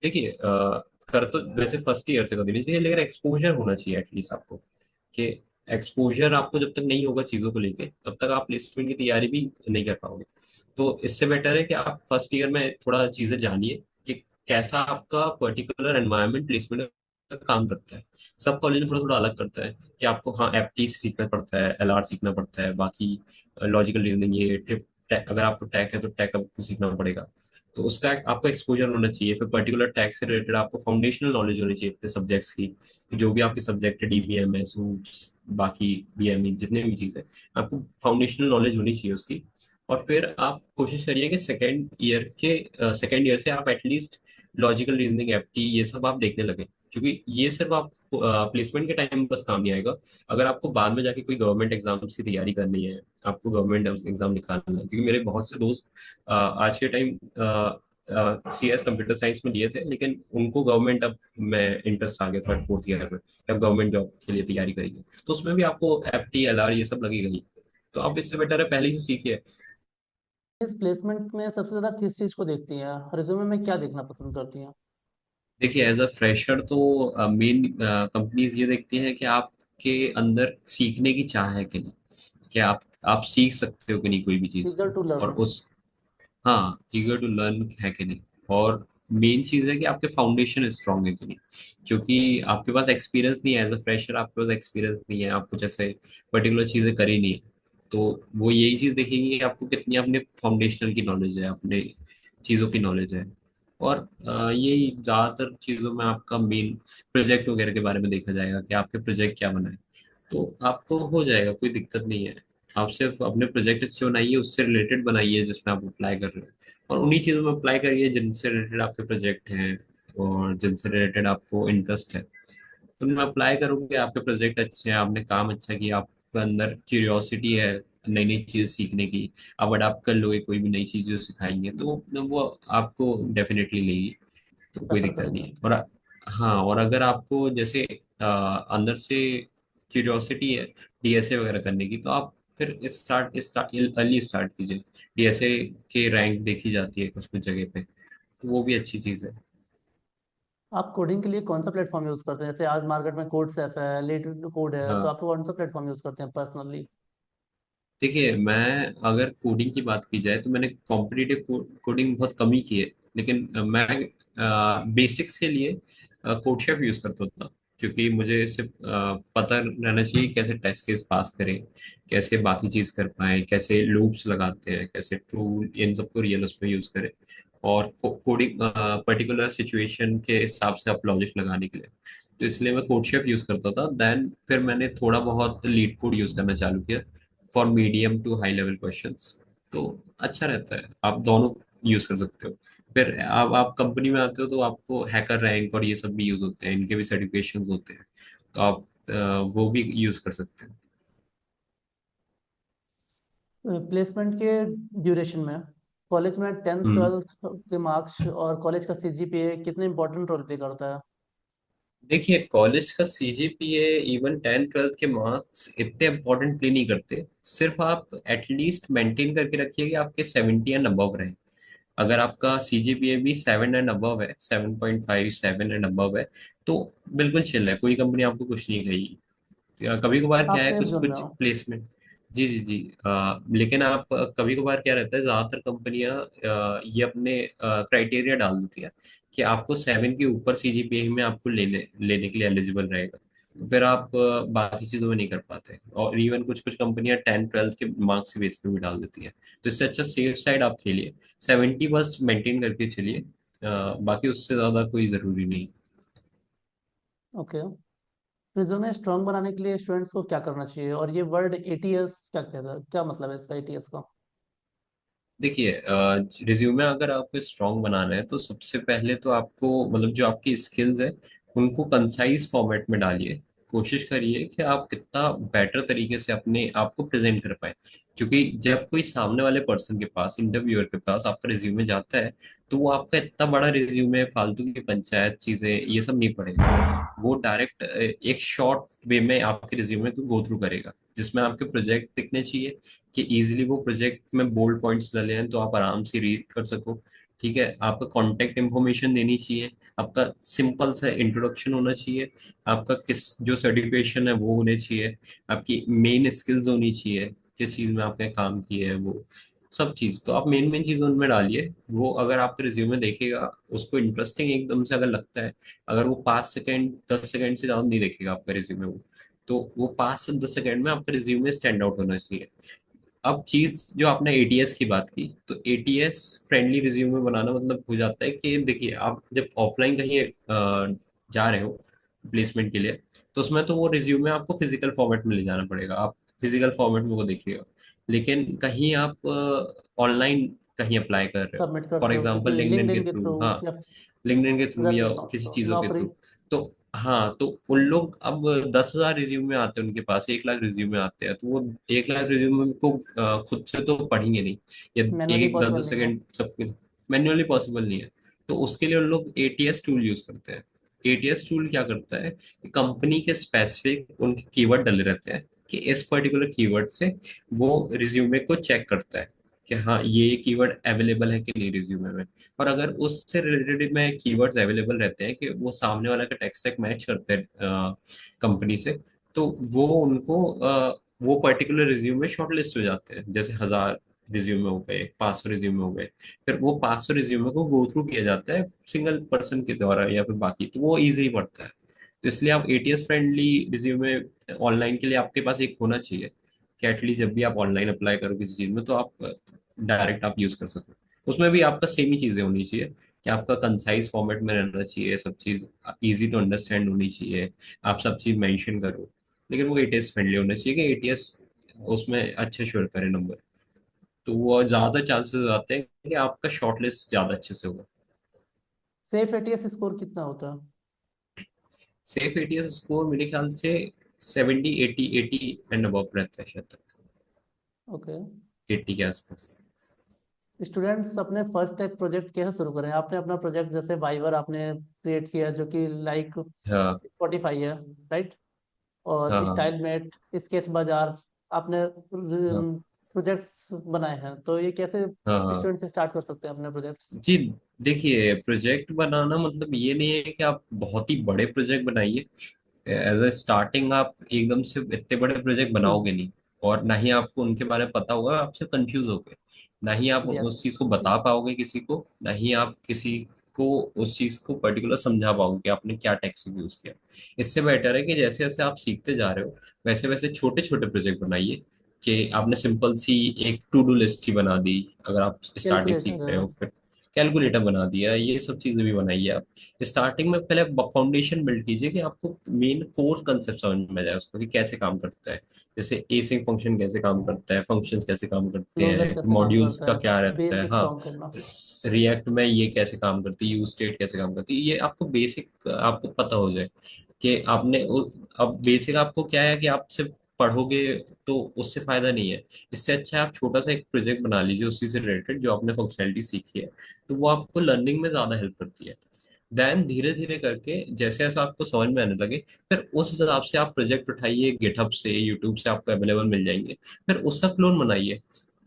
देखिए, कर तो वैसे फर्स्ट ईयर से कर देनी चाहिए, लेकिन एक्सपोजर होना चाहिए एटलीस्ट आपको। कि एक्सपोजर आपको जब तक नहीं होगा चीजों को लेके, तब तक आप प्लेसमेंट की तैयारी भी नहीं कर पाओगे। तो इससे बेटर है कि आप फर्स्ट ईयर में थोड़ा चीजें जानिए कि कैसा आपका पर्टिकुलर एनवायरनमेंट प्लेसमेंट का काम करता है। सब कॉलेज में थोड़ा थोड़ा अलग करता है कि आपको, हाँ, एफटी सीखना पड़ता है, एलआर सीखना पड़ता है, बाकी लॉजिकल रीजनिंग, ये अगर आपको टैक है तो टैक आपको सीखना पड़ेगा। तो उसका आपको एक्सपोजर होना चाहिए। फिर पर्टिकुलर टैग से रिलेटेड आपको फाउंडेशनल नॉलेज होनी चाहिए अपने सब्जेक्ट्स की। जो भी आपके सब्जेक्ट है, डीबीएमएस, बाकी बीएमई, जितने भी चीज़ है, आपको फाउंडेशनल नॉलेज होनी चाहिए उसकी। और फिर आप कोशिश करिए कि सेकेंड ईयर से आप एटलीस्ट लॉजिकल रीजनिंग, एप्टी, ये सब आप देखने लगे, क्योंकि ये सिर्फ आप प्लेसमेंट के टाइम बस काम नहीं आएगा। अगर आपको बाद में जाके कोई गवर्नमेंट एग्जाम्स की तैयारी करनी है, आपको गवर्नमेंट एग्जाम निकालना है, क्योंकि मेरे बहुत से दोस्त आज के टाइम सीएस कंप्यूटर साइंस में लिए थे, लेकिन उनको गवर्नमेंट, अब मैं इंटरेस्ट आ गया था फोर्थ ईयर में, अब गवर्नमेंट जॉब के लिए तैयारी करेंगे, तो उसमें भी आपको एफटी, एलआर, ये सब लगेगा ही। तो आप इससे बेटर है पहले ही से सीखिए। इस प्लेसमेंट में सबसे ज्यादा किस चीज को देखती हैं? रिज्यूमे में क्या देखना पसंद करती हैं? देखिए, एज अ फ्रेशर तो मेन कंपनीज ये देखती हैं कि आपके अंदर सीखने की चाह है कि नहीं। कि आप सीख सकते हो कि नहीं कोई भी चीज़ ईगर को। टू और लर्न। उस हाँ, ईगर टू लर्न है कि नहीं। और मेन चीज़ है कि आपके फाउंडेशन स्ट्रांग है कि नहीं। क्योंकि आपके पास एक्सपीरियंस नहीं है, एज अ फ्रेशर आपके पास एक्सपीरियंस नहीं है, आप कुछ ऐसे पर्टिकुलर चीज़ें करी नहीं है। तो वो यही चीज़ देखेंगे कि आपको कितनी अपने फाउंडेशनल की नॉलेज है, अपने चीज़ों की नॉलेज है। और यही ज़्यादातर चीज़ों में आपका मेन प्रोजेक्ट वगैरह के बारे में देखा जाएगा कि आपके प्रोजेक्ट क्या बनाए। तो आपको हो जाएगा, कोई दिक्कत नहीं है। आप सिर्फ अपने प्रोजेक्ट अच्छे बनाइए, उससे रिलेटेड बनाइए जिसमें आप अप्लाई कर रहे हो, और उन्हीं चीज़ों में अप्लाई करिए जिनसे रिलेटेड आपके प्रोजेक्ट हैं और जिनसे रिलेटेड आपको इंटरेस्ट है। तो उनमें अप्लाई करोगे, आपके प्रोजेक्ट अच्छे हैं, आपने काम अच्छा किया, आपके अंदर क्यूरियोसिटी है नई नई चीज़ सीखने की, आप अडाप्ट कर लोगे कोई भी नई चीज़ जो सिखाएंगे तो वो आपको डेफिनेटली लेगी। तो कोई रेफर दिक्कत नहीं करेंगे। है। और हाँ, और अगर आपको जैसे अंदर से क्यूरियोसिटी है डीएसए वगैरह करने की, तो आप फिर स्टार्ट स्टार्ट अर्ली स्टार्ट कीजिए। डीएसए के रैंक देखी जाती है कुछ कुछ जगह पे, तो वो भी अच्छी चीज़ है। आप कोडिंग के लिए कौन सा प्लेटफॉर्म यूज करते हैं? जैसे आज मार्केट में कोड सेफ है, लेट कोड है, तो हाँ, आप कौन सा प्लेटफॉर्म यूज करते हैं पर्सनली? देखिए, मैं अगर कोडिंग की बात की जाए तो मैंने कॉम्पिटिटिव कोडिंग बहुत कम ही की है। लेकिन मैं बेसिक्स के लिए कोडशेफ यूज करता था। क्योंकि मुझे सिर्फ पता रहना चाहिए कैसे टेस्ट केस पास करें, कैसे बाकी चीज कर पाए, कैसे लूप्स लगाते हैं, कैसे टूल, इन सबको रियल उसमें यूज करें। और कोडिंग पर्टिकुलर सिचुएशन के हिसाब से आप लॉजिक लगाने के लिए, तो इसलिए मैं कोडशेफ यूज करता था। देन फिर मैंने थोड़ा बहुत लीड कोड यूज करना चालू किया for medium to high level questions. तो अच्छा रहता है, आप दोनों यूज कर सकते हो। फिर अब आप कंपनी में आते हो तो आपको हैकर रैंक और ये सब भी यूज होते हैं, इनके भी सर्टिफिकेशंस होते हैं। तो आप वो भी यूज कर सकते हैं। प्लेसमेंट के ड्यूरेशन में कॉलेज में टेंथ हम्म। ट्वेल्थ के मार्क्स और कॉलेज का सीजीपीए कितने इंपॉर्टेंट रोल प्ले करता है? देखिए, कॉलेज का सीजीपीए इवन 10 ट्वेल्थ के मार्क्स इतने इंपॉर्टेंट प्ले नहीं करते। सिर्फ आप एटलीस्ट मेंटेन करके रखिए कि आपके 70 एंड अबव रहे। अगर आपका सीजीपीए भी 7 एंड अबव है, 7.5 7 एंड अबव है, तो बिल्कुल चिल है, कोई कंपनी आपको कुछ नहीं कहेगी। कभी कभार आप क्या है, सेफ कुछ जोन में कुछ हो। प्लेसमेंट। जी जी जी। लेकिन आप कभी कभार क्या रहता है, ज्यादातर कंपनियां ये अपने क्राइटेरिया डाल देती है कि आपको 7 के ऊपर सीजीपीए में आपको लेने लेने के लिए एलिजिबल रहेगा। तो फिर आप बाकी चीजों में नहीं कर पाते। और इवन कुछ कुछ कंपनियां 10 ट्वेल्थ के मार्क्स के बेस पे भी डाल देती है। तो इससे अच्छा सेफ साइड आप खेलिए, 70 बस मेंटेन करके चलिए। बाकी उससे ज्यादा कोई जरूरी नहीं। ओके। रिज्यूमे स्ट्रांग बनाने के लिए स्टूडेंट्स को क्या करना चाहिए? और ये वर्ड एटीएस क्या कहता है, क्या मतलब है इसका एटीएस का? देखिए, रिज्यूमे अगर आपको स्ट्रांग बनाना है तो सबसे पहले तो आपको मतलब जो आपकी स्किल्स है उनको कंसाइज फॉर्मेट में डालिए। कोशिश करिए कि आप कितना बेटर तरीके से अपने आप को प्रेजेंट कर पाए। क्योंकि जब कोई सामने वाले पर्सन के पास, इंटरव्यूअर के पास आपका रिज्यूमे जाता है, तो वो आपका इतना बड़ा रिज्यूमे, फालतू की पंचायत चीजें ये सब नहीं पढ़ेगा। वो डायरेक्ट एक शॉर्ट वे में आपके रिज्यूमे को गो थ्रू करेगा, जिसमें आपके प्रोजेक्ट दिखने चाहिए, कि इजीली वो प्रोजेक्ट में बोल्ड पॉइंट्स डाले हैं तो आप आराम से रीड कर सको। ठीक है, आपका कॉन्टेक्ट इन्फॉर्मेशन देनी चाहिए, आपका सिंपल सा इंट्रोडक्शन होना चाहिए, आपका किस जो सर्टिफिकेशन है वो होने चाहिए, आपकी मेन स्किल्स होनी चाहिए, किस चीज़ में आपने काम किया है वो सब चीज़। तो आप मेन मेन चीज़ उनमें डालिए। वो अगर आपका रिज्यूमे देखेगा, उसको इंटरेस्टिंग एकदम से अगर लगता है, अगर वो 5 सेकेंड 10 सेकेंड से ज़्यादा नहीं देखेगा आपका रिज्यूमे वो, तो वो 5 से 10 सेकेंड में आपका रिज्यूमे स्टैंड आउट होना चाहिए। अब चीज जो आपने एटीएस की बात की, तो एटीएस फ्रेंडली रिज्यूमे बनाना मतलब हो जाता है कि देखिए, आप जब ऑफलाइन कहीं जा रहे हो प्लेसमेंट के लिए, तो उसमें तो वो रिज्यूमे आपको फिजिकल फॉर्मेट में ले जाना पड़ेगा, आप फिजिकल फॉर्मेट में वो देखिएगा। लेकिन कहीं आप ऑनलाइन कहीं अप्लाई कर रहे हो, सबमिट फॉर करते हो एग्जांपल किसी लिंक्डइन के लिंक्डइन के थ्रू, थ्रू हाँ, या लिंक्डइन के थ्रू या किसी चीज़ों के नौकरी? थ्रू, तो हाँ, तो उन लोग अब 10,000 रिज्यूमे आते हैं उनके पास, 1 लाख रिज्यूमे आते हैं, तो वो 1 लाख रिज्यूमे को खुद से तो पढ़ेंगे नहीं, या एक मैनुअली एक दस पॉसिबल दस नहीं है। सेकेंड सबके मैन्युअली पॉसिबल नहीं है। तो उसके लिए उन लोग एटीएस टूल यूज करते हैं। एटीएस टूल क्या करता है कि कंपनी के स्पेसिफिक उनके कीवर्ड डले रहते हैं, कि इस पर्टिकुलर कीवर्ड से वो रिज्यूमे को चेक करता है कि हाँ, ये कीवर्ड अवेलेबल है कि नहीं रिज्यूमे में। और अगर उससे रिलेटेड में कीवर्ड्स अवेलेबल रहते हैं कि वो सामने वाला का टेक स्टैक मैच करते हैं कंपनी से, तो वो उनको वो पर्टिकुलर रिज्यूमे शॉर्टलिस्ट हो जाते हैं। जैसे 1000 रिज्यूमे हो गए, 500 रिज्यूमे हो गए, फिर वो 500 रिज्यूमे को गो थ्रू किया जाता है सिंगल पर्सन के द्वारा या फिर बाकी, तो वो इजी पड़ता है। तो इसलिए आप एटीएस फ्रेंडली रिज्यूमे ऑनलाइन के लिए आपके पास एक होना चाहिए, कि एटलीस्ट जब भी आप ऑनलाइन अप्लाई करो किसी चीज में तो आप डायरेक्ट आप यूज कर सको। उसमें भी आपका सेम ही चीजें होनी चाहिए, कि आपका कंसाइज फॉर्मेट में रहना चाहिए, सब चीज इजी टू अंडरस्टैंड होनी चाहिए, आप सब चीज मेंशन करो। लेकिन वो एटीएस फ्रेंडली होना चाहिए, कि एटीएस उसमें अच्छे श्योर करे नंबर, तो वो ज्यादा चांसेस आते हैं कि आपका शॉर्टलिस्ट ज्यादा अच्छे से होगा। सेफ एटीएस स्कोर कितना होता है? सेफ एटीएस स्कोर मेरे ख्याल से 70, 80, 80 एंड अबव रहता है शायद तक, ओके। 80 के आसपास। स्टूडेंट्स अपने फर्स्ट टेक प्रोजेक्ट कैसे शुरू करें? आपने अपना प्रोजेक्ट जैसे वाइवर आपने क्रिएट किया जो कि लाइक हाँ स्पॉटिफाई है, राइट? और हाँ हाँ स्टाइल मेट, स्केच बाजार, आपने हाँ प्रोजेक्ट्स बनाए हैं, तो ये कैसे हाँ हाँ। स्टूडेंट से स्टार्ट कर सकते हैं अपने प्रोजेक्ट्स? जी, देखिए प्रोजेक्ट बनाना मतलब ये नहीं है कि आप बहुत ही बड़े प्रोजेक्ट बनाइए। एज अ स्टार्टिंग आप एकदम से इतने बड़े प्रोजेक्ट बनाओगे नहीं, और ना ही आपको उनके बारे में पता होगा, आप सिर्फ कंफ्यूज होगे, ना ही आप यस। उस चीज को बता पाओगे किसी को, ना ही आप किसी को उस चीज को पर्टिकुलर समझा पाओगे कि आपने क्या टेक्निक यूज किया। इससे बेटर है कि जैसे जैसे आप सीखते जा रहे हो, वैसे वैसे छोटे छोटे प्रोजेक्ट बनाइए, कि आपने सिंपल सी एक टू डू लिस्ट ही बना दी, अगर आप स्टार्टिंग सीख कैलकुलेटर। रहे हो, फिर कैलकुलेटर बना दिया, ये सब चीजें भी बनाइए आप। स्टार्टिंग में पहले फाउंडेशन बिल्ड कीजिए, कि आपको मेन कोर कंसेप्ट समझ में आ जाए उसका, कि कैसे काम करता है। जैसे एसिंक फंक्शन कैसे काम करता है, फंक्शंस कैसे काम करते क्लोजर हैं, कैसे काम मॉड्यूल्स करता का है, क्या रहता बेस है, हाँ, स्ट्रॉन्ग करना। रिएक्ट में ये कैसे काम करती है, यूज स्टेट कैसे काम करती है, ये आपको बेसिक आपको पता हो जाए, कि आपने अब बेसिक आपको क्या है, कि आप सिर्फ पढ़ोगे तो उससे फायदा नहीं है। इससे अच्छा है आप छोटा सा एक प्रोजेक्ट बना लीजिए उसी से रिलेटेड, जो आपने फंक्शनैलिटी सीखी है, तो वो आपको लर्निंग में ज्यादा हेल्प करती है। देन धीरे धीरे करके जैसे जैसे आपको समझ में आने लगे, फिर उस हिसाब से आप प्रोजेक्ट उठाइए, गिटहब से, यूट्यूब से आपको अवेलेबल मिल जाएंगे, फिर उसका क्लोन बनाइए।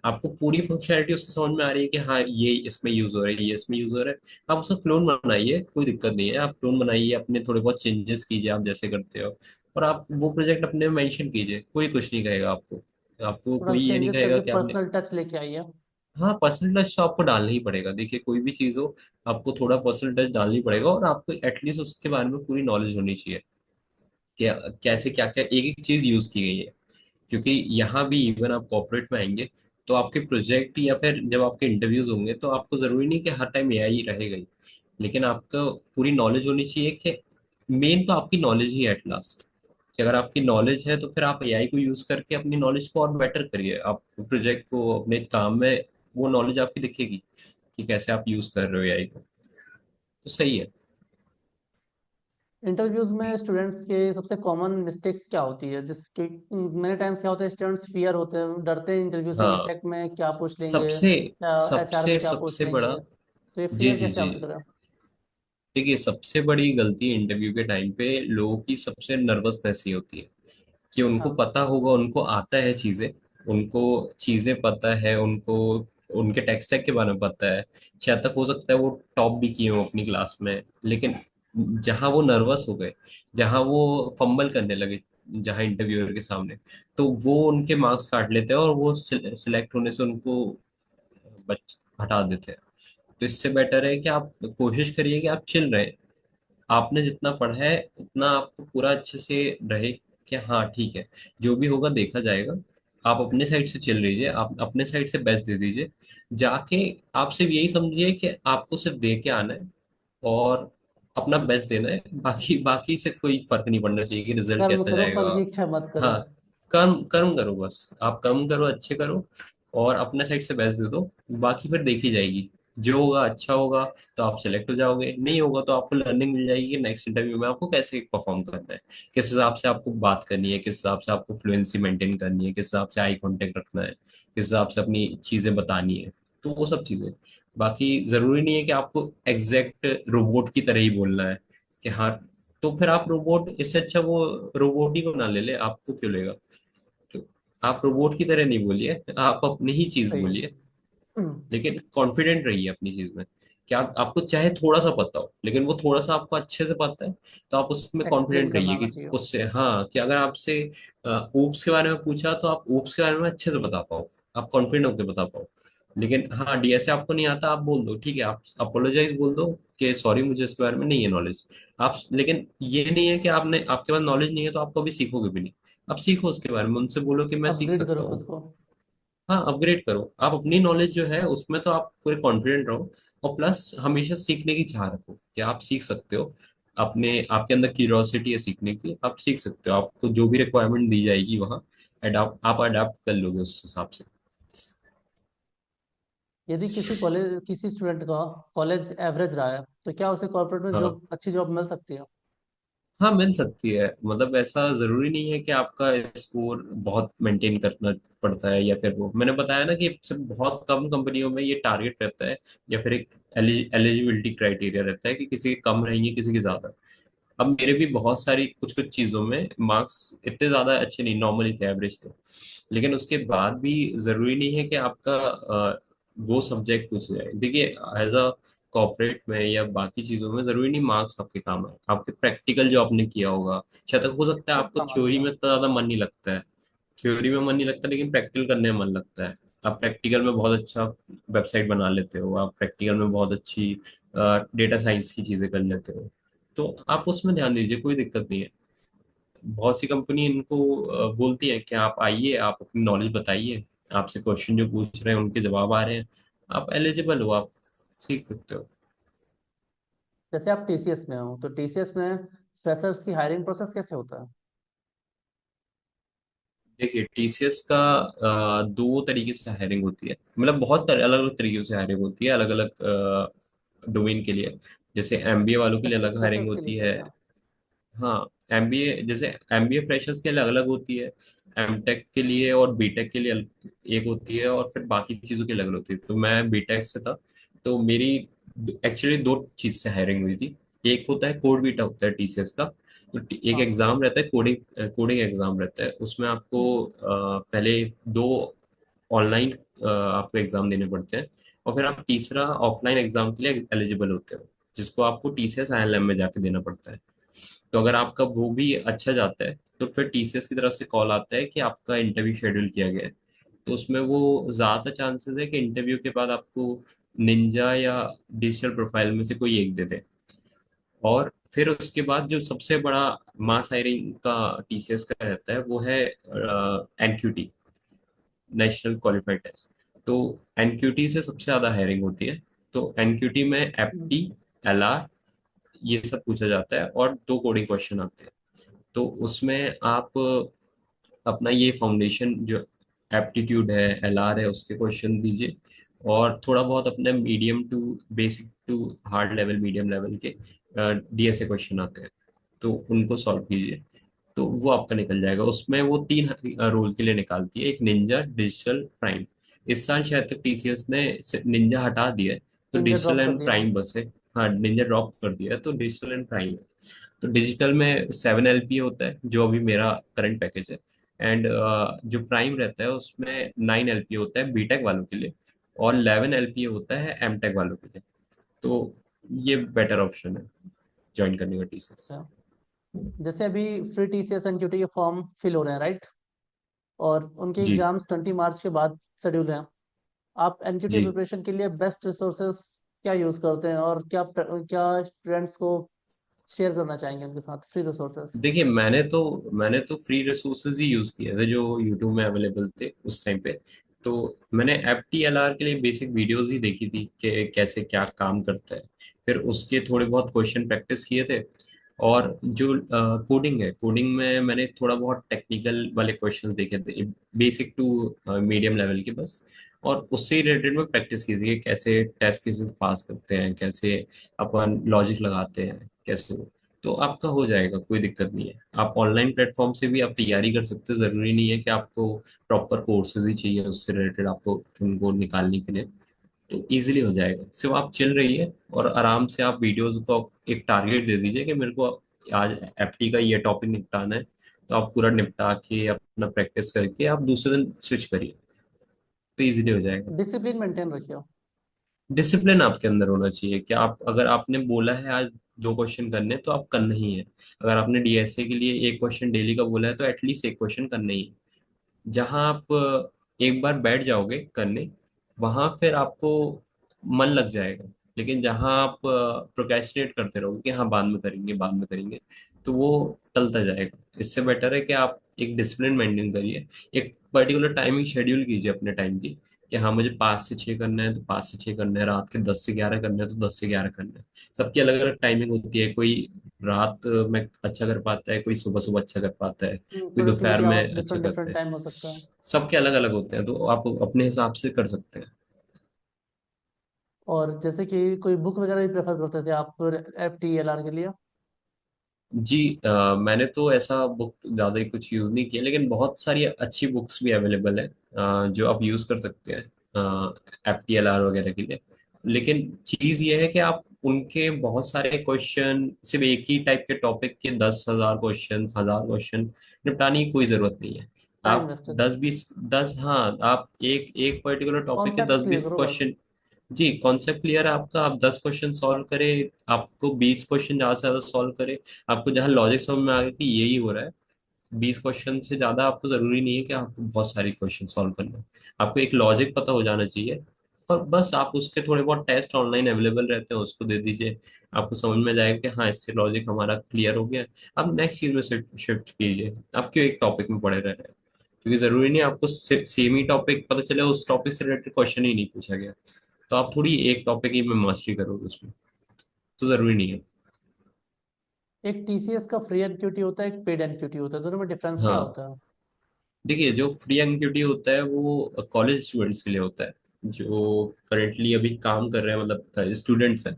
आपको पूरी फंक्शनैलिटी उसकी समझ में आ रही है, कि हाँ ये इसमें यूज हो रहा है, ये इसमें यूज हो रहा है, आप उसका क्लोन बनाइए, कोई दिक्कत नहीं है। आप क्लोन बनाइए, अपने थोड़े बहुत चेंजेस कीजिए आप जैसे करते हो, और आप वो प्रोजेक्ट अपने मेंशन कीजिए, कोई कुछ नहीं कहेगा आपको। आपको थोड़ा कोई सा ये नहीं चेंजेस कहेगा करके कि आपने, पर्सनल टच लेके आइए। हाँ पर्सनल टच तो आपको डालना ही पड़ेगा। देखिए कोई भी चीज़ हो, आपको थोड़ा पर्सनल टच डालना ही पड़ेगा, और आपको एटलीस्ट उसके बारे में पूरी नॉलेज होनी चाहिए, कि कैसे क्या क्या एक एक चीज़ यूज़ की गई है। क्योंकि यहाँ भी इवन आप कॉर्पोरेट में आएंगे, तो आपके प्रोजेक्ट या फिर जब आपके इंटरव्यूज होंगे, तो आपको जरूरी नहीं कि हर टाइम एआई रहेगा ही, लेकिन आपको पूरी नॉलेज होनी चाहिए, कि मेन तो आपकी नॉलेज ही एट लास्ट, कि अगर आपकी नॉलेज है तो फिर आप एआई को यूज करके अपनी नॉलेज को और बेटर करिए, आप प्रोजेक्ट को अपने काम में वो नॉलेज आपकी दिखेगी, कि कैसे आप यूज कर रहे हो एआई को, तो सही है। इंटरव्यूज में स्टूडेंट्स के सबसे कॉमन मिस्टेक्स क्या होती है, जिसके मेरे टाइम्स क्या होता है, स्टूडेंट्स फियर होते हैं, डरते हैं इंटरव्यू से कि हाँ, टेक में क्या पूछ लेंगे सबसे या एचआर में सबसे क्या पूछ सबसे बड़ा, लेंगे, तो ये जी फियर जी कैसे जी, आउट करें? देखिए सबसे बड़ी गलती इंटरव्यू के टाइम पे लोगों की सबसे नर्वसनेस ही होती है, कि उनको हाँ। पता होगा, उनको आता है चीजें, उनको चीजें पता है, उनको उनके टेक स्टैक के बारे में पता है, शायद तक हो सकता है वो टॉप भी किए हो अपनी क्लास में, लेकिन जहां वो नर्वस हो गए, जहां वो फंबल करने लगे, जहां इंटरव्यूअर के सामने, तो वो उनके मार्क्स काट लेते हैं, और वो सिलेक्ट होने से उनको बच हटा देते हैं। तो इससे बेटर है कि आप कोशिश करिए कि आप चिल रहे, आपने जितना पढ़ा है उतना आपको पूरा अच्छे से रहे, कि हाँ ठीक है, जो भी होगा देखा जाएगा। आप अपने साइड से चिल रहिए, आप अपने साइड से बेस्ट दे दीजिए, जाके आप सिर्फ यही समझिए कि आपको सिर्फ दे के आना है, और अपना बेस्ट देना है, बाकी बाकी से कोई फर्क नहीं पड़ना चाहिए कि रिजल्ट कर्म कैसा करो, जाएगा। फल की इच्छा मत करो। हाँ, कर्म कर्म करो, बस आप कर्म करो, अच्छे करो, और अपने साइड से बेस्ट दे दो, बाकी फिर देखी जाएगी। जो होगा अच्छा होगा तो आप सेलेक्ट हो जाओगे, नहीं होगा तो आपको लर्निंग मिल जाएगी कि नेक्स्ट इंटरव्यू में आपको कैसे परफॉर्म करना है, किस हिसाब से आपको बात करनी है, किस हिसाब से आपको फ्लुएंसी मेंटेन करनी है, किस हिसाब से आई कांटेक्ट रखना है, किस हिसाब से अपनी चीजें बतानी है, तो वो सब चीजें। बाकी जरूरी नहीं है कि आपको एग्जैक्ट रोबोट की तरह ही बोलना है, कि हाँ, तो फिर आप रोबोट, इससे अच्छा वो रोबोट ही को ना ले ले, आपको क्यों लेगा। तो आप रोबोट की तरह नहीं बोलिए, आप अपनी ही चीज सही है। बोलिए। लेकिन कॉन्फिडेंट रहिए अपनी चीज में, कि आपको चाहे थोड़ा सा पता हो, लेकिन वो थोड़ा सा आपको अच्छे से पता है, तो आप उसमें एक्सप्लेन कॉन्फिडेंट करना रहिए आना कि चाहिए। उससे, हाँ, कि अगर आपसे ऊप्स के बारे में पूछा तो आप ऊप्स के बारे में अच्छे से बता पाओ, आप कॉन्फिडेंट होकर बता पाओ। लेकिन हाँ, डीएसए आपको नहीं आता, आप बोल दो, ठीक है, आप अपोलोजाइज बोल दो कि सॉरी, मुझे इसके बारे में नहीं है नॉलेज। आप, लेकिन ये नहीं है कि आपने, आपके पास नॉलेज नहीं है तो आप कभी सीखोगे भी नहीं। आप सीखो उसके बारे में, उनसे बोलो कि मैं सीख अपग्रेड सकता करो हूँ। खुद को। हाँ, अपग्रेड करो, आप अपनी नॉलेज जो है उसमें तो आप पूरे कॉन्फिडेंट रहो। और प्लस हमेशा सीखने की चाह रखो कि आप सीख सकते हो। अपने, आपके अंदर क्यूरियोसिटी है सीखने की, आप सीख सकते हो, आपको जो भी रिक्वायरमेंट दी जाएगी वहाँ अडाप्ट, आप अडाप्ट कर लोगे उस हिसाब से। यदि किसी स्टूडेंट का कॉलेज एवरेज रहा है, तो क्या उसे कॉर्पोरेट में हाँ, जॉब, अच्छी जॉब मिल सकती है? हाँ, मिल सकती है। मतलब ऐसा जरूरी नहीं है कि आपका स्कोर बहुत मेंटेन करना पड़ता है, या फिर वो मैंने बताया ना कि सिर्फ बहुत कम कंपनियों में ये टारगेट रहता है, या फिर एक एलिजिबिलिटी क्राइटेरिया रहता है कि किसी के कम रहेंगे, किसी के ज्यादा। अब मेरे भी बहुत सारी कुछ कुछ चीजों में मार्क्स इतने ज्यादा अच्छे नहीं, नॉर्मली थे, एवरेज थे। लेकिन उसके बाद भी जरूरी नहीं है कि आपका वो सब्जेक्ट पूछ जाए। देखिए, एज अ कॉर्पोरेट में या बाकी चीजों में जरूरी नहीं मार्क्स आपके काम है, आपके प्रैक्टिकल जो आपने किया होगा। शायद तक हो सकता है सब आपको काम आती थ्योरी है। में इतना ज्यादा मन नहीं लगता है, थ्योरी में मन नहीं लगता, लेकिन प्रैक्टिकल करने में मन लगता है। आप प्रैक्टिकल में बहुत अच्छा वेबसाइट बना लेते हो, आप प्रैक्टिकल में बहुत अच्छी डेटा साइंस की चीजें कर लेते हो, तो आप उसमें ध्यान दीजिए, कोई दिक्कत नहीं है। बहुत सी कंपनी इनको बोलती है कि आप आइए, आप अपनी नॉलेज बताइए, आपसे क्वेश्चन जो पूछ रहे हैं उनके जवाब आ रहे हैं, आप एलिजिबल हो, आप सीख सकते हो। जैसे आप टीसीएस में हो, तो टीसीएस में फ्रेशर्स की हायरिंग प्रोसेस कैसे होता है? देखिए, टीसीएस का दो तरीके से हायरिंग होती है, मतलब बहुत अलग अलग तरीके से हायरिंग होती है, अलग अलग डोमेन के लिए। जैसे एमबीए वालों के लिए अलग हायरिंग फ्रेशर्स के लिए होती है। कैसे है? हाँ, एमबीए, जैसे एमबीए फ्रेशर्स के लिए अलग अलग होती है, एमटेक के लिए और बीटेक के लिए एक होती है, और फिर बाकी चीज़ों के लिए अलग होती है। तो मैं बीटेक से था, तो मेरी एक्चुअली दो चीज़ से हायरिंग हुई थी। एक होता है कोड बीटा, होता है टीसीएस का। तो एक हाँ। एग्जाम रहता है, कोडिंग कोडिंग एग्जाम रहता है, उसमें आपको पहले दो ऑनलाइन आपको एग्जाम देने पड़ते हैं, और फिर आप तीसरा ऑफलाइन एग्जाम के लिए एलिजिबल होते हो, जिसको आपको टीसीएस आईएलएम में जाके देना पड़ता है। तो अगर आपका वो भी अच्छा जाता है, तो फिर टीसीएस की तरफ से कॉल आता है कि आपका इंटरव्यू शेड्यूल किया गया है। तो उसमें वो ज्यादा चांसेस है कि इंटरव्यू के बाद आपको निंजा या डिजिटल प्रोफाइल में से कोई एक दे दे। और फिर उसके बाद जो सबसे बड़ा मास हायरिंग का टीसीएस का रहता है, वो है एनक्यूटी, नेशनल क्वालिफाइड टेस्ट। तो एनक्यूटी से सबसे ज्यादा हायरिंग होती है। तो एनक्यूटी में हम्म। एप्टी, एलआर, ये सब पूछा जाता है, और दो कोडिंग क्वेश्चन आते हैं। तो उसमें आप अपना ये फाउंडेशन जो एप्टीट्यूड है, एलआर है, उसके क्वेश्चन दीजिए, और थोड़ा बहुत अपने medium to basic to hard level, medium level के डीएसए क्वेश्चन आते हैं, तो उनको सॉल्व कीजिए। तो वो आपका निकल जाएगा। उसमें वो तीन रोल के लिए निकालती है, एक निंजा, डिजिटल, प्राइम। इस साल शायद तक टीसीएस ने निंजा हटा दिया है, तो निंजा डिजिटल ड्रॉप कर एंड दिया। प्राइम बस है। हाँ, निंजा ड्रॉप कर दिया है, तो डिजिटल एंड प्राइम है। तो डिजिटल में 7 एलपीए होता है, जो अभी मेरा करंट पैकेज है। एंड जो प्राइम रहता है उसमें 9 एलपीए होता है बीटेक वालों के लिए, और 11 एलपीए होता है एमटेक वालों के लिए। तो ये बेटर ऑप्शन है ज्वाइन करने का टीसीएस। अच्छा। जैसे अभी फ्री टीसीएस एनक्यूटी के फॉर्म फिल हो रहे हैं, राइट? और उनके जी, एग्जाम्स 20 मार्च के बाद शेड्यूल हैं। आप एनक्यूटी जी। प्रिपरेशन के लिए बेस्ट रिसोर्सेस क्या यूज करते हैं, और क्या स्टूडेंट्स को शेयर करना चाहेंगे उनके साथ फ्री रिसोर्सेस? देखिए, मैंने तो फ्री रिसोर्सेज ही यूज किए थे जो यूट्यूब में अवेलेबल थे उस टाइम पे। तो मैंने एफटीएलआर के लिए बेसिक वीडियोस ही देखी थी कि कैसे क्या काम करता है। फिर उसके थोड़े बहुत क्वेश्चन प्रैक्टिस किए थे। और जो कोडिंग है, कोडिंग में मैंने थोड़ा बहुत टेक्निकल वाले क्वेश्चंस देखे थे, बेसिक टू मीडियम लेवल के बस। और उससे रिलेटेड में प्रैक्टिस की थी कि कैसे टेस्ट केसेस पास करते हैं, कैसे अपन लॉजिक लगाते हैं, कैसे। तो आपका हो जाएगा, कोई दिक्कत नहीं है। आप ऑनलाइन प्लेटफॉर्म से भी आप तैयारी कर सकते हो, जरूरी नहीं है कि आपको प्रॉपर कोर्सेज ही चाहिए उससे रिलेटेड आपको उनको निकालने के लिए। तो इजीली हो जाएगा, सिर्फ आप चिल रहिए और आराम से आप वीडियोस को एक टारगेट दे दीजिए कि मेरे को आज एफटी का ये टॉपिक निपटाना है। तो आप पूरा निपटा के अपना प्रैक्टिस करके आप दूसरे दिन स्विच करिए, तो इजीली हो जाएगा। डिसिप्लिन मेंटेन रखिए। डिसिप्लिन आपके अंदर होना चाहिए कि आप, अगर आपने बोला है आज 2 क्वेश्चन करने, तो आप करना ही है। अगर आपने डीएसए के लिए 1 क्वेश्चन डेली का बोला है, तो एटलीस्ट 1 क्वेश्चन करना ही है। जहां आप एक बार बैठ जाओगे करने, वहां फिर आपको मन लग जाएगा। लेकिन जहां आप प्रोक्रेस्टिनेट करते रहोगे कि हाँ बाद में करेंगे बाद में करेंगे, तो वो टलता जाएगा। इससे बेटर है कि आप एक डिसिप्लिन मेंटेन करिए। एक पर्टिकुलर टाइमिंग शेड्यूल कीजिए अपने टाइम की, कि हाँ मुझे 5 से 6 करना है तो 5 से 6 करना है, रात के 10 से 11 करना है तो 10 से 11 करना है। सबकी अलग अलग टाइमिंग होती है। कोई रात में अच्छा कर पाता है, कोई सुबह सुबह अच्छा कर पाता है, कोई दोपहर प्रोडक्टिविटी में आवर्स अच्छा डिफरेंट करता डिफरेंट है। टाइम हो सकता है। सबके अलग अलग होते हैं, तो आप अपने हिसाब से कर सकते हैं। और जैसे कि कोई बुक वगैरह भी प्रेफर करते थे आप FTLR के लिए? जी, मैंने तो ऐसा बुक ज़्यादा ही कुछ यूज़ नहीं किया, लेकिन बहुत सारी अच्छी बुक्स भी अवेलेबल है जो आप यूज़ कर सकते हैं FTLR वगैरह के लिए। लेकिन चीज़ ये है कि आप उनके बहुत सारे क्वेश्चन, सिर्फ एक ही टाइप के टॉपिक के 10,000 क्वेश्चन, 1,000 क्वेश्चन निपटाने की कोई ज़रूरत नहीं है। टाइम आप वेस्टेज। 10 20 10, हाँ, आप एक एक पर्टिकुलर टॉपिक के कॉन्सेप्ट्स दस क्लियर बीस करो बस। क्वेश्चन जी, कॉन्सेप्ट क्लियर है आपका, आप 10 क्वेश्चन सॉल्व करें, आपको 20 क्वेश्चन ज्यादा से ज्यादा सॉल्व करें। आपको जहाँ लॉजिक समझ में आ गया कि यही हो रहा है, 20 क्वेश्चन से ज्यादा आपको जरूरी नहीं है कि आपको बहुत सारी क्वेश्चन सॉल्व करना है। आपको एक लॉजिक पता हो जाना चाहिए, और बस आप उसके थोड़े बहुत टेस्ट ऑनलाइन अवेलेबल रहते हैं, उसको दे दीजिए। आपको समझ में जाएगा कि हाँ इससे लॉजिक हमारा क्लियर हो गया। आप नेक्स्ट चीज में शिफ्ट कीजिए। आप क्यों एक टॉपिक में पड़े रह रहे हैं? क्योंकि जरूरी नहीं आपको सेम ही टॉपिक पता चले, उस टॉपिक से रिलेटेड क्वेश्चन ही नहीं पूछा गया, तो आप थोड़ी एक टॉपिक ही में मास्टरी करोगे उसमें, तो जरूरी नहीं है। एक TCS का फ्री एनक्यूटी होता है, एक पेड एनक्यूटी होता है, दोनों में डिफरेंस क्या हाँ, होता है? देखिए, जो फ्री एनक्यूटी होता है वो कॉलेज स्टूडेंट्स के लिए होता है, जो करेंटली अभी काम कर रहे हैं, मतलब स्टूडेंट्स हैं।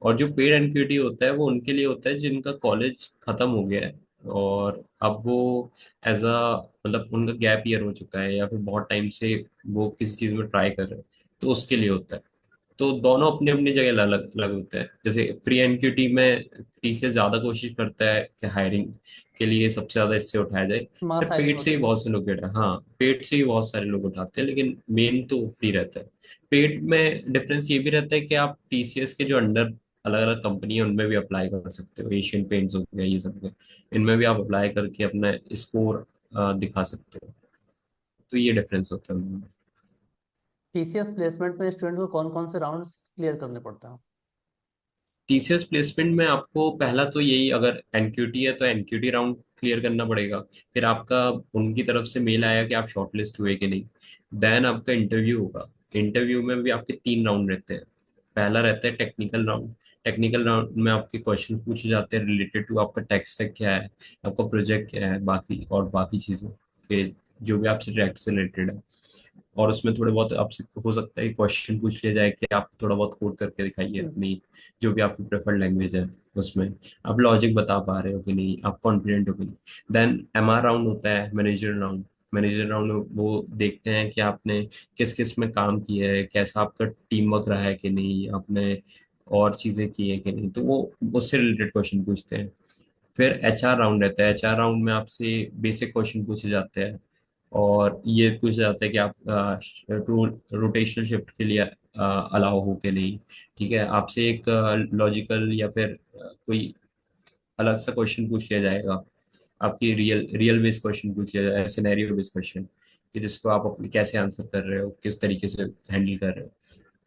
और जो पेड एनक्यूटी होता है वो उनके लिए होता है जिनका कॉलेज खत्म हो गया है, और अब वो एज अ, मतलब उनका गैप ईयर हो चुका है, या फिर बहुत टाइम से वो किसी चीज़ में ट्राई कर रहे हैं, तो उसके लिए होता है। तो दोनों अपनी अपनी जगह अलग अलग होते हैं। जैसे प्री एनक्यूटी में टीसीएस ज्यादा कोशिश करता है कि हायरिंग के लिए सबसे ज्यादा इससे उठाया जाए। मास फिर हायरिंग पेड से ही होती है। बहुत से लोग उठाते हैं, हाँ, पेड से ही बहुत सारे लोग उठाते हैं, लेकिन मेन तो फ्री रहता है। पेड में डिफरेंस ये भी रहता है कि आप टीसीएस के जो अंडर अलग अलग कंपनी है उनमें भी अप्लाई कर सकते हो। एशियन पेंट्स हो गया, ये सब हो गया, इनमें भी आप अप्लाई करके अपना स्कोर दिखा सकते हो। तो ये डिफरेंस होता है उनमें। TCS प्लेसमेंट में स्टूडेंट को कौन कौन से राउंड्स क्लियर करने पड़ते हैं? टीसीएस प्लेसमेंट में आपको पहला तो यही, अगर एनक्यूटी है तो एनक्यूटी राउंड क्लियर करना पड़ेगा। फिर आपका उनकी तरफ से मेल आया कि आप शॉर्टलिस्ट हुए कि नहीं, देन आपका इंटरव्यू होगा। इंटरव्यू में भी आपके 3 राउंड रहते हैं। पहला रहता है टेक्निकल राउंड। टेक्निकल राउंड में आपके क्वेश्चन पूछे जाते हैं रिलेटेड टू आपका टेक स्टैक क्या है, आपका प्रोजेक्ट क्या है, बाकी और बाकी चीज़ें कि जो भी आपसे ट्रैक से रिलेटेड है। और उसमें थोड़े बहुत आपसे हो सकता है क्वेश्चन पूछ लिया जाए कि आप थोड़ा बहुत कोड करके दिखाइए हम्म। अपनी, जो भी आपकी प्रेफर्ड लैंग्वेज है उसमें आप लॉजिक बता पा रहे हो कि नहीं, आप कॉन्फिडेंट हो कि नहीं। देन एमआर राउंड होता है, मैनेजर राउंड। मैनेजर राउंड वो देखते हैं कि आपने किस किस में काम किया है, कैसा आपका टीम वर्क रहा है कि नहीं, आपने और चीज़ें की है कि नहीं, तो वो उससे रिलेटेड क्वेश्चन पूछते हैं। फिर एचआर राउंड रहता है। एचआर राउंड में आपसे बेसिक क्वेश्चन पूछे जाते हैं, और ये पूछा जाता है कि आप रोटेशनल शिफ्ट के लिए अलाउ हो के नहीं। ठीक है, आपसे एक लॉजिकल या फिर कोई अलग सा क्वेश्चन पूछ लिया जाएगा। आपकी रियल रियल बेस्ड क्वेश्चन पूछ लिया जाएगा, सिनेरियो बेस्ड क्वेश्चन, कि जिसको आप अपनी कैसे आंसर कर रहे हो, किस तरीके से हैंडल कर रहे हो।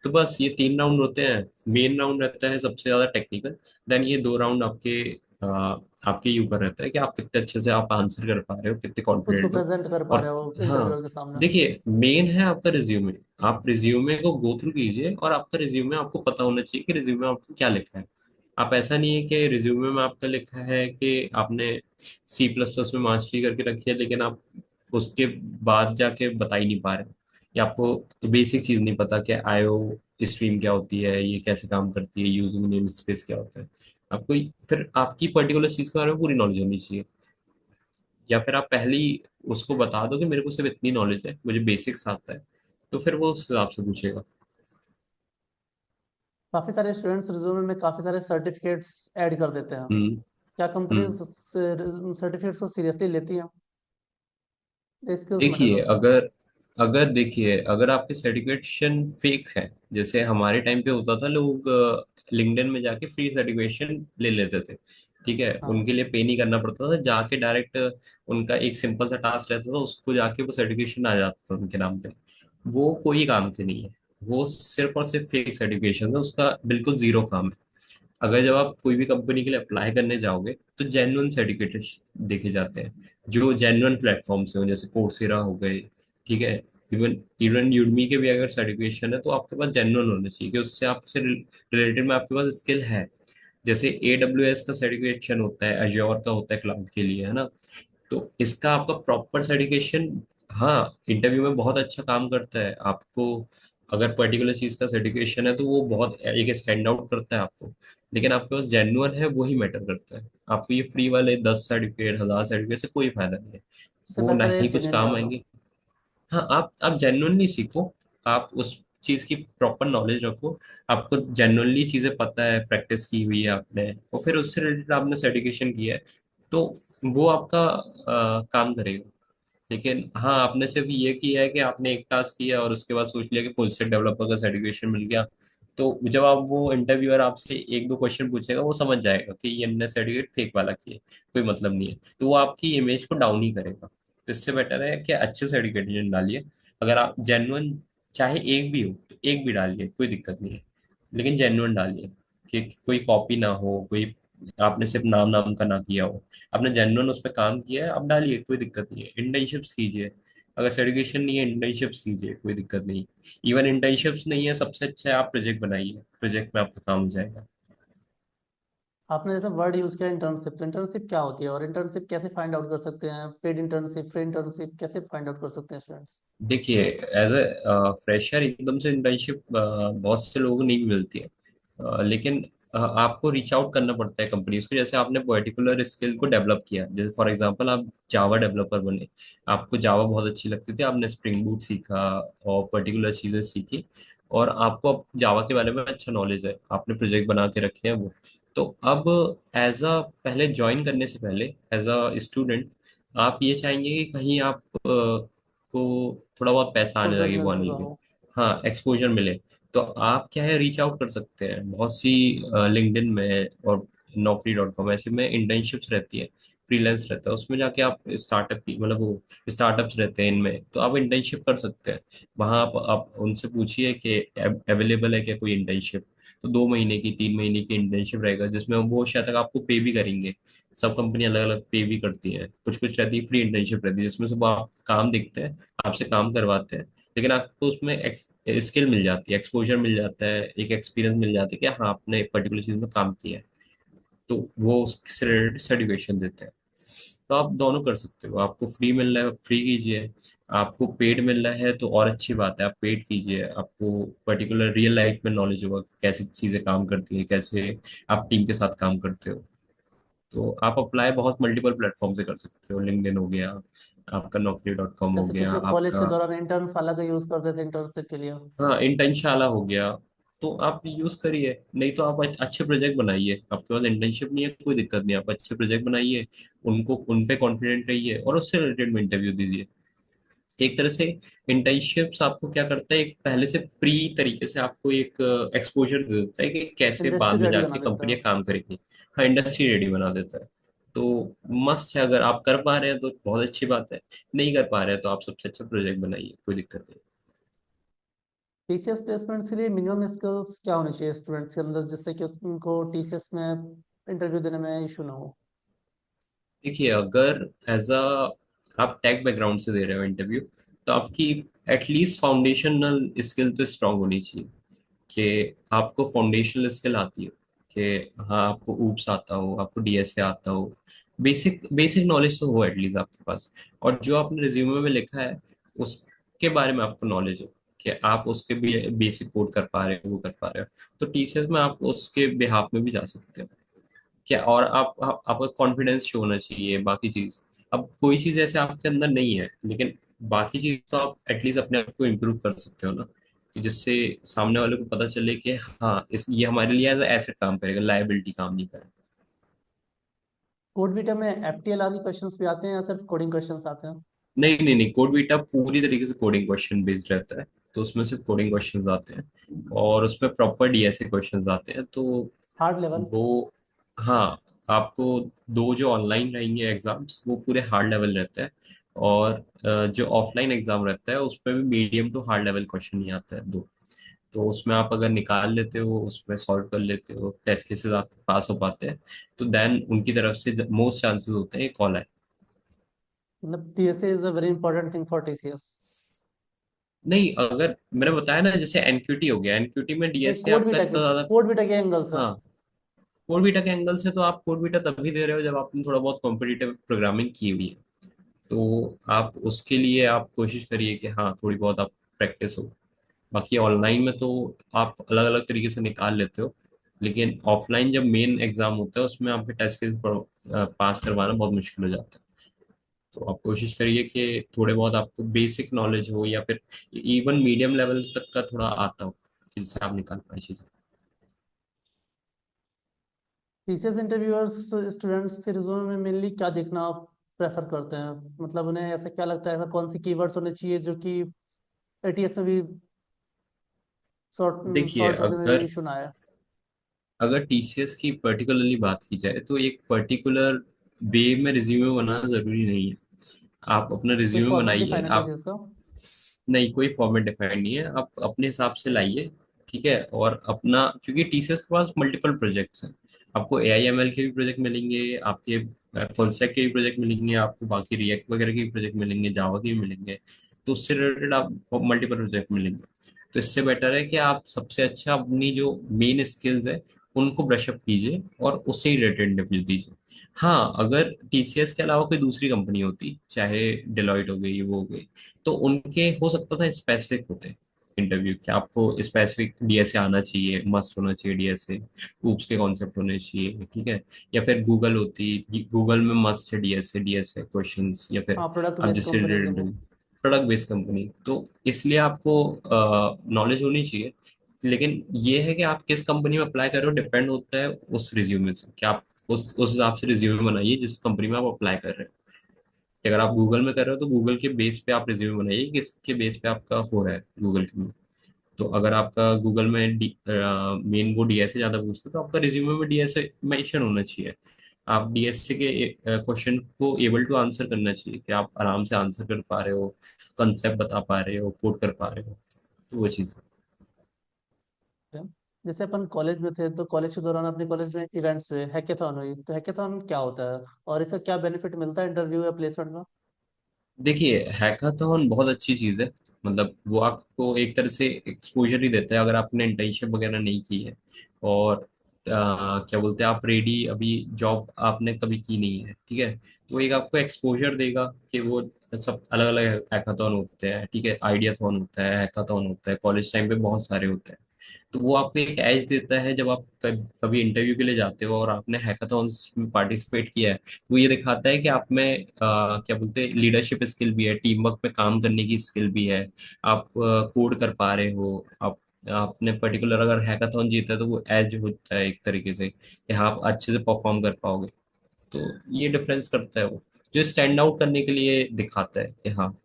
तो बस ये 3 राउंड होते हैं। मेन राउंड रहता है सबसे ज्यादा टेक्निकल। देन ये 2 राउंड आपके ही ऊपर रहता है कि आप कितने अच्छे से आप आंसर कर पा रहे हो, कितने खुद को कॉन्फिडेंट हो। प्रेजेंट कर पा और रहे हो हाँ, इंटरव्यूअर के सामने। देखिए, मेन है आपका रिज्यूमे। आप रिज्यूमे को गो थ्रू कीजिए, और आपका रिज्यूमे आपको पता होना चाहिए कि रिज्यूमे में आपको क्या लिखा है। आप ऐसा नहीं है कि रिज्यूमे में आपका लिखा है कि आपने C++ में मास्टरी करके रखी है, लेकिन आप उसके बाद जाके बता ही नहीं पा रहे हो, या आपको बेसिक चीज नहीं पता कि आईओ स्ट्रीम क्या होती है, ये कैसे काम करती है, यूजिंग नेम स्पेस क्या होता है। आपको फिर आपकी पर्टिकुलर चीज के बारे में पूरी नॉलेज होनी चाहिए। या फिर आप पहले ही उसको बता दो कि मेरे को सिर्फ इतनी नॉलेज है, मुझे बेसिक्स आता है, तो फिर वो उस हिसाब से पूछेगा। काफी सारे स्टूडेंट्स रिज्यूमे में काफी सारे सर्टिफिकेट्स ऐड कर देते हैं। हम्म। क्या हम्म। कंपनीज सर्टिफिकेट्स को सीरियसली लेती हैं? स्किल्स मैटर देखिए, करते हैं। अगर देखिए, अगर आपके सर्टिफिकेशन फेक है, जैसे हमारे टाइम पे होता था, लोग लिंक्डइन में जाके फ्री सर्टिफिकेशन ले लेते थे। ठीक है, हाँ। उनके लिए पे नहीं करना पड़ता था, जाके डायरेक्ट उनका एक सिंपल सा टास्क रहता था, उसको जाके वो सर्टिफिकेशन आ जाता था उनके नाम पे। वो कोई काम के नहीं है, वो सिर्फ और सिर्फ फेक सर्टिफिकेशन है, उसका बिल्कुल जीरो काम है। अगर जब आप कोई भी कंपनी के लिए अप्लाई करने जाओगे तो जेन्युइन सर्टिफिकेट देखे जाते हैं, जो जेन्युइन प्लेटफॉर्म से हो, जैसे कोर्सेरा हो गए। ठीक है, इवन इवन यूडमी के भी अगर सर्टिफिकेशन है तो आपके पास जेन्युइन होना चाहिए, कि उससे आपसे रिलेटेड में आपके पास स्किल है। जैसे AWS का सर्टिफिकेशन होता है, अज्योर का होता है क्लाउड के लिए, है ना। तो इसका आपका प्रॉपर सर्टिफिकेशन, हाँ, इंटरव्यू में बहुत अच्छा काम करता है आपको। अगर पर्टिकुलर चीज का सर्टिफिकेशन है तो वो बहुत एक स्टैंड आउट करता है आपको। लेकिन आपके पास जेन्युइन है, वही मैटर करता है। आपको ये फ्री वाले 10 सर्टिफिकेट, 1000 सर्टिफिकेट से कोई फायदा नहीं है। इससे वो ना बेटर है ही कुछ जेन्युइन काम जाना। आएंगे। हाँ, आप जेन्युइनली सीखो, आप उस चीज की प्रॉपर नॉलेज रखो। आपको जेन्युइनली चीजें पता है, प्रैक्टिस की हुई है आपने, और फिर उससे रिलेटेड आपने सर्टिफिकेशन किया है, तो वो आपका काम करेगा। लेकिन हाँ, आपने सिर्फ ये किया है कि आपने एक टास्क किया और उसके बाद सोच लिया कि फुल स्टैक डेवलपर का सर्टिफिकेशन मिल गया, तो जब आप वो इंटरव्यूअर आपसे एक दो क्वेश्चन पूछेगा, वो समझ जाएगा कि ये हमने सर्टिफिकेट फेक वाला किया, कोई मतलब नहीं है, तो वो आपकी इमेज को डाउन ही करेगा। तो इससे बेटर है कि अच्छे सर्टिफिकेट डालिए। अगर आप जेन्युइन, चाहे एक भी हो तो एक भी डालिए, कोई दिक्कत नहीं है, लेकिन जेन्युइन डालिए, कि कोई कॉपी ना हो, कोई आपने सिर्फ नाम नाम का ना किया हो। आपने जेन्युइन उस पर काम किया है, आप डालिए, कोई दिक्कत नहीं है। इंटर्नशिप्स कीजिए, अगर सर्टिफिकेशन नहीं है, इंटर्नशिप्स कीजिए, कोई दिक्कत नहीं। इवन इंटर्नशिप्स नहीं है, सबसे अच्छा है आप प्रोजेक्ट बनाइए, प्रोजेक्ट में आपका काम हो जाएगा। आपने जैसे वर्ड यूज किया इंटर्नशिप, तो इंटर्नशिप क्या होती है और इंटर्नशिप कैसे फाइंड आउट कर सकते हैं? पेड इंटर्नशिप, फ्री इंटर्नशिप कैसे फाइंड आउट कर सकते हैं स्टूडेंट्स? देखिए, एज ए फ्रेशर एकदम से इंटर्नशिप बहुत से लोगों को नहीं मिलती है। लेकिन आपको रीच आउट करना पड़ता है कंपनीज को। जैसे आपने पर्टिकुलर स्किल को डेवलप किया, जैसे फॉर एग्जांपल आप जावा डेवलपर बने, आपको जावा बहुत अच्छी लगती थी, आपने स्प्रिंग बूट सीखा और पर्टिकुलर चीजें सीखी, और आपको अब जावा के बारे में अच्छा नॉलेज है, आपने प्रोजेक्ट बना के रखे हैं वो। तो अब एज अ पहले ज्वाइन करने से पहले, एज अ स्टूडेंट, आप ये चाहेंगे कि कहीं आप को थोड़ा बहुत पैसा आने एक्सपोजर लगे मिल वो चुका लगे, हो। हाँ, एक्सपोजर मिले। तो आप क्या है, रीच आउट कर सकते हैं बहुत सी लिंक्डइन में और Naukri.com ऐसे में इंटर्नशिप्स रहती है, फ्रीलांस रहता है, उसमें जाके आप स्टार्टअप की, मतलब वो स्टार्टअप्स रहते हैं इनमें, तो आप इंटर्नशिप कर सकते हैं। वहाँ आप उनसे पूछिए कि अवेलेबल है क्या कोई इंटर्नशिप। तो 2 महीने की, 3 महीने की इंटर्नशिप रहेगा, जिसमें वो शायद तक आपको पे भी करेंगे। सब कंपनी अलग अलग पे भी करती हैं, कुछ कुछ रहती है फ्री इंटर्नशिप रहती है, जिसमें से वो आप काम देखते हैं, आपसे काम करवाते हैं, लेकिन आपको उसमें स्किल मिल जाती है, एक्सपोजर मिल जाता है, एक एक्सपीरियंस मिल जाता है कि हाँ, आपने एक पर्टिकुलर चीज में काम किया है। तो वो उससे रिलेटेड सर्टिफिकेशन देते हैं। तो आप दोनों कर सकते हो, आपको फ्री मिल रहा है, फ्री कीजिए। आपको पेड मिल रहा है तो और अच्छी बात है, आप पेड कीजिए। आपको पर्टिकुलर रियल लाइफ में नॉलेज होगा कि कैसे चीजें काम करती है, कैसे आप टीम के साथ काम करते हो। तो आप अप्लाई बहुत मल्टीपल प्लेटफॉर्म से कर सकते हो, लिंक्डइन हो गया आपका, Naukri.com हो जैसे कुछ गया लोग कॉलेज के आपका, दौरान इंटर्न्स वाला का यूज करते थे इंटर्नशिप के लिए। हाँ, इंटर्नशाला हो गया। तो आप यूज करिए, नहीं तो आप अच्छे प्रोजेक्ट बनाइए। आपके पास इंटर्नशिप नहीं है, कोई दिक्कत नहीं, आप अच्छे प्रोजेक्ट बनाइए, उनको उन पे कॉन्फिडेंट रहिए और उससे रिलेटेड में इंटरव्यू दीजिए। एक तरह से इंटर्नशिप्स आपको क्या करता है, एक पहले से प्री तरीके से आपको एक एक्सपोजर दे देता है कि कैसे इंडस्ट्री बाद में रेडी बना जाके देता है। कंपनियां काम करेंगी। हाँ, इंडस्ट्री रेडी बना देता है। तो मस्त है, अगर आप कर पा रहे हैं तो बहुत अच्छी बात है, नहीं कर पा रहे हैं तो आप सबसे अच्छा प्रोजेक्ट बनाइए, कोई दिक्कत नहीं। टीसीएस प्लेसमेंट्स के लिए मिनिमम स्किल्स क्या होनी चाहिए स्टूडेंट्स के अंदर, जिससे कि उनको टीसीएस में इंटरव्यू देने में इशू ना हो? देखिए, अगर एज अ आप टेक बैकग्राउंड से दे रहे हो इंटरव्यू, तो आपकी एटलीस्ट फाउंडेशनल स्किल तो स्ट्रांग होनी चाहिए, कि आपको फाउंडेशनल स्किल आती हो, कि हाँ, आपको ऊप्स आता हो, आपको डीएसए आता हो, बेसिक बेसिक नॉलेज तो हो एटलीस्ट आपके पास। और जो आपने रिज्यूमे में लिखा है उसके बारे में आपको नॉलेज हो, कि आप उसके भी बेसिक कोड कर पा रहे हो, वो कर पा रहे हो, तो टीसीएस में आप उसके बिहाफ में भी जा सकते हो। क्या, और आपका कॉन्फिडेंस शो होना चाहिए, बाकी चीज। अब कोई चीज ऐसे आपके अंदर नहीं है, लेकिन बाकी चीज तो आप एटलीस्ट अपने आप को इम्प्रूव कर सकते हो ना, कि जिससे सामने वाले को पता चले कि हाँ, इस ये हमारे लिए एज एसेट काम करेगा, लायबिलिटी काम नहीं करेगा। कोड बीटा में एफटीएल आदि क्वेश्चंस भी आते हैं या सिर्फ कोडिंग क्वेश्चंस आते हैं? नहीं नहीं नहीं, कोड बीटा पूरी तरीके से कोडिंग क्वेश्चन बेस्ड रहता है। तो उसमें सिर्फ कोडिंग क्वेश्चंस आते हैं और उसमें प्रॉपर डीएसए क्वेश्चंस आते हैं। तो हार्ड लेवल? वो, हाँ, आपको दो जो ऑनलाइन रहेंगे एग्जाम्स वो पूरे हार्ड लेवल रहते हैं। और जो ऑफलाइन एग्जाम रहता है उसमें भी medium to hard level question ही आता है दो। तो उसमें आप अगर निकाल लेते हो, उसमें सॉल्व कर लेते हो, टेस्ट केसेस आपके पास हो पाते हैं, तो देन उनकी तरफ से मोस्ट चांसेस होते हैं कॉल आए। मतलब TSA is a very important thing for TCS? नहीं, अगर मैंने बताया ना, जैसे एनक्यूटी हो गया, एनक्यूटी में नहीं, डीएसए कोड आपका बीटा के, इतना ज्यादा। कोड बीटा के एंगल से। हाँ, कोड बीटा के एंगल से तो आप कोड बीटा तभी दे रहे हो जब आपने थोड़ा बहुत कॉम्पिटिटिव प्रोग्रामिंग की हुई है। तो आप उसके लिए आप कोशिश करिए कि हाँ थोड़ी बहुत आप प्रैक्टिस हो। बाकी ऑनलाइन में तो आप अलग अलग तरीके से निकाल लेते हो, लेकिन ऑफलाइन जब मेन एग्जाम होता है उसमें आपके टेस्ट केस पास करवाना बहुत मुश्किल हो जाता है। तो आप कोशिश करिए कि थोड़े बहुत आपको बेसिक नॉलेज हो, या फिर इवन मीडियम लेवल तक का थोड़ा आता हो, जिससे आप निकाल पाए चीजें। टीसीएस इंटरव्यूअर्स स्टूडेंट्स के रिज्यूमे में मेनली क्या देखना आप प्रेफर करते हैं? मतलब उन्हें ऐसा क्या लगता है, ऐसा कौन सी कीवर्ड्स होने चाहिए जो कि एटीएस में भी शॉर्ट देखिए, शॉर्ट होने में भी अगर इशू ना आए? अगर टीसीएस की पर्टिकुलरली बात की जाए तो एक पर्टिकुलर वे में रिज्यूमे बनाना जरूरी नहीं है। आप अपना कोई रिज्यूमे फॉर्मेट बनाइए। डिफाइन है आप, टीसीएस का? नहीं, कोई फॉर्मेट डिफाइंड नहीं है, आप अपने हिसाब से लाइए। ठीक है, और अपना, क्योंकि टीसीएस के पास मल्टीपल प्रोजेक्ट्स हैं। आपको एआईएमएल के भी प्रोजेक्ट मिलेंगे, आपके फुल स्टैक के भी प्रोजेक्ट मिलेंगे, आपको बाकी रिएक्ट वगैरह के भी प्रोजेक्ट मिलेंगे, जावा के भी मिलेंगे। तो उससे रिलेटेड आप मल्टीपल प्रोजेक्ट मिलेंगे। तो इससे बेटर है कि आप सबसे अच्छा अपनी जो मेन स्किल्स है उनको ब्रशअप कीजिए और उससे ही रिलेटेड इंटरव्यू दीजिए। हाँ, अगर टीसीएस के अलावा कोई दूसरी कंपनी होती, चाहे डिलॉयट हो गई, वो हो गई, तो उनके हो सकता था स्पेसिफिक होते इंटरव्यू, कि आपको स्पेसिफिक डीएसए आना चाहिए, मस्ट होना चाहिए डीएसए, ऊप्स के कॉन्सेप्ट होने चाहिए, ठीक है। या फिर गूगल होती, गूगल में मस्ट है डीएसए, डीएसए क्वेश्चंस, या फिर हाँ, प्रोडक्ट आप बेस्ड जिससे कंपनी रिलेटेड के लिए। इंटरव्यू, प्रोडक्ट बेस्ड कंपनी, तो इसलिए आपको नॉलेज होनी चाहिए। लेकिन ये है कि आप किस कंपनी में अप्लाई कर रहे हो डिपेंड होता है उस रिज्यूमे से, कि आप उस हिसाब से रिज्यूमे बनाइए जिस कंपनी में आप अप्लाई कर रहे हो। कि अगर आप गूगल में कर रहे हो तो गूगल के बेस पे आप रिज्यूमे बनाइए, किसके बेस पे आपका हो रहा है गूगल के में। तो अगर आपका गूगल में मेन वो डीएसए ज्यादा पूछते तो आपका रिज्यूमे में डीएसए मेंशन होना चाहिए। आप डीएसए के क्वेश्चन को एबल टू आंसर करना चाहिए, कि आप आराम से आंसर कर पा रहे हो, कंसेप्ट बता पा रहे हो, कोड कर पा रहे हो। तो वो चीज़। है। जैसे अपन कॉलेज में थे तो कॉलेज के दौरान अपने कॉलेज में इवेंट्स हुए, हैकेथॉन हुई, तो हैकेथॉन क्या होता है और इसका क्या बेनिफिट मिलता है इंटरव्यू या प्लेसमेंट में? देखिए, हैकाथॉन बहुत अच्छी चीज़ है। मतलब वो आपको एक तरह से एक्सपोजर ही देता है अगर आपने इंटर्नशिप वगैरह नहीं की है। और क्या बोलते हैं, आप रेडी अभी जॉब आपने कभी की नहीं है, ठीक है, तो एक आपको एक्सपोजर देगा कि वो सब अलग अलग हैकाथॉन होते हैं, ठीक है, आइडियाथॉन होता है, हैकाथॉन होता है, कॉलेज टाइम पे बहुत सारे होते हैं। तो वो आपको एक एज देता है जब आप कभी इंटरव्यू के लिए जाते हो और आपने हैकाथॉन्स में पार्टिसिपेट किया है। वो ये दिखाता है कि आप में क्या बोलते हैं, लीडरशिप स्किल भी है, टीम वर्क पे काम करने की स्किल भी है, आप कोड कर पा रहे हो। आप आपने पर्टिकुलर अगर हैकाथॉन जीता है तो वो एज होता है एक तरीके से, कि हाँ आप अच्छे से परफॉर्म कर पाओगे। तो ये डिफरेंस करता है वो, जो स्टैंड आउट करने के लिए दिखाता है कि हाँ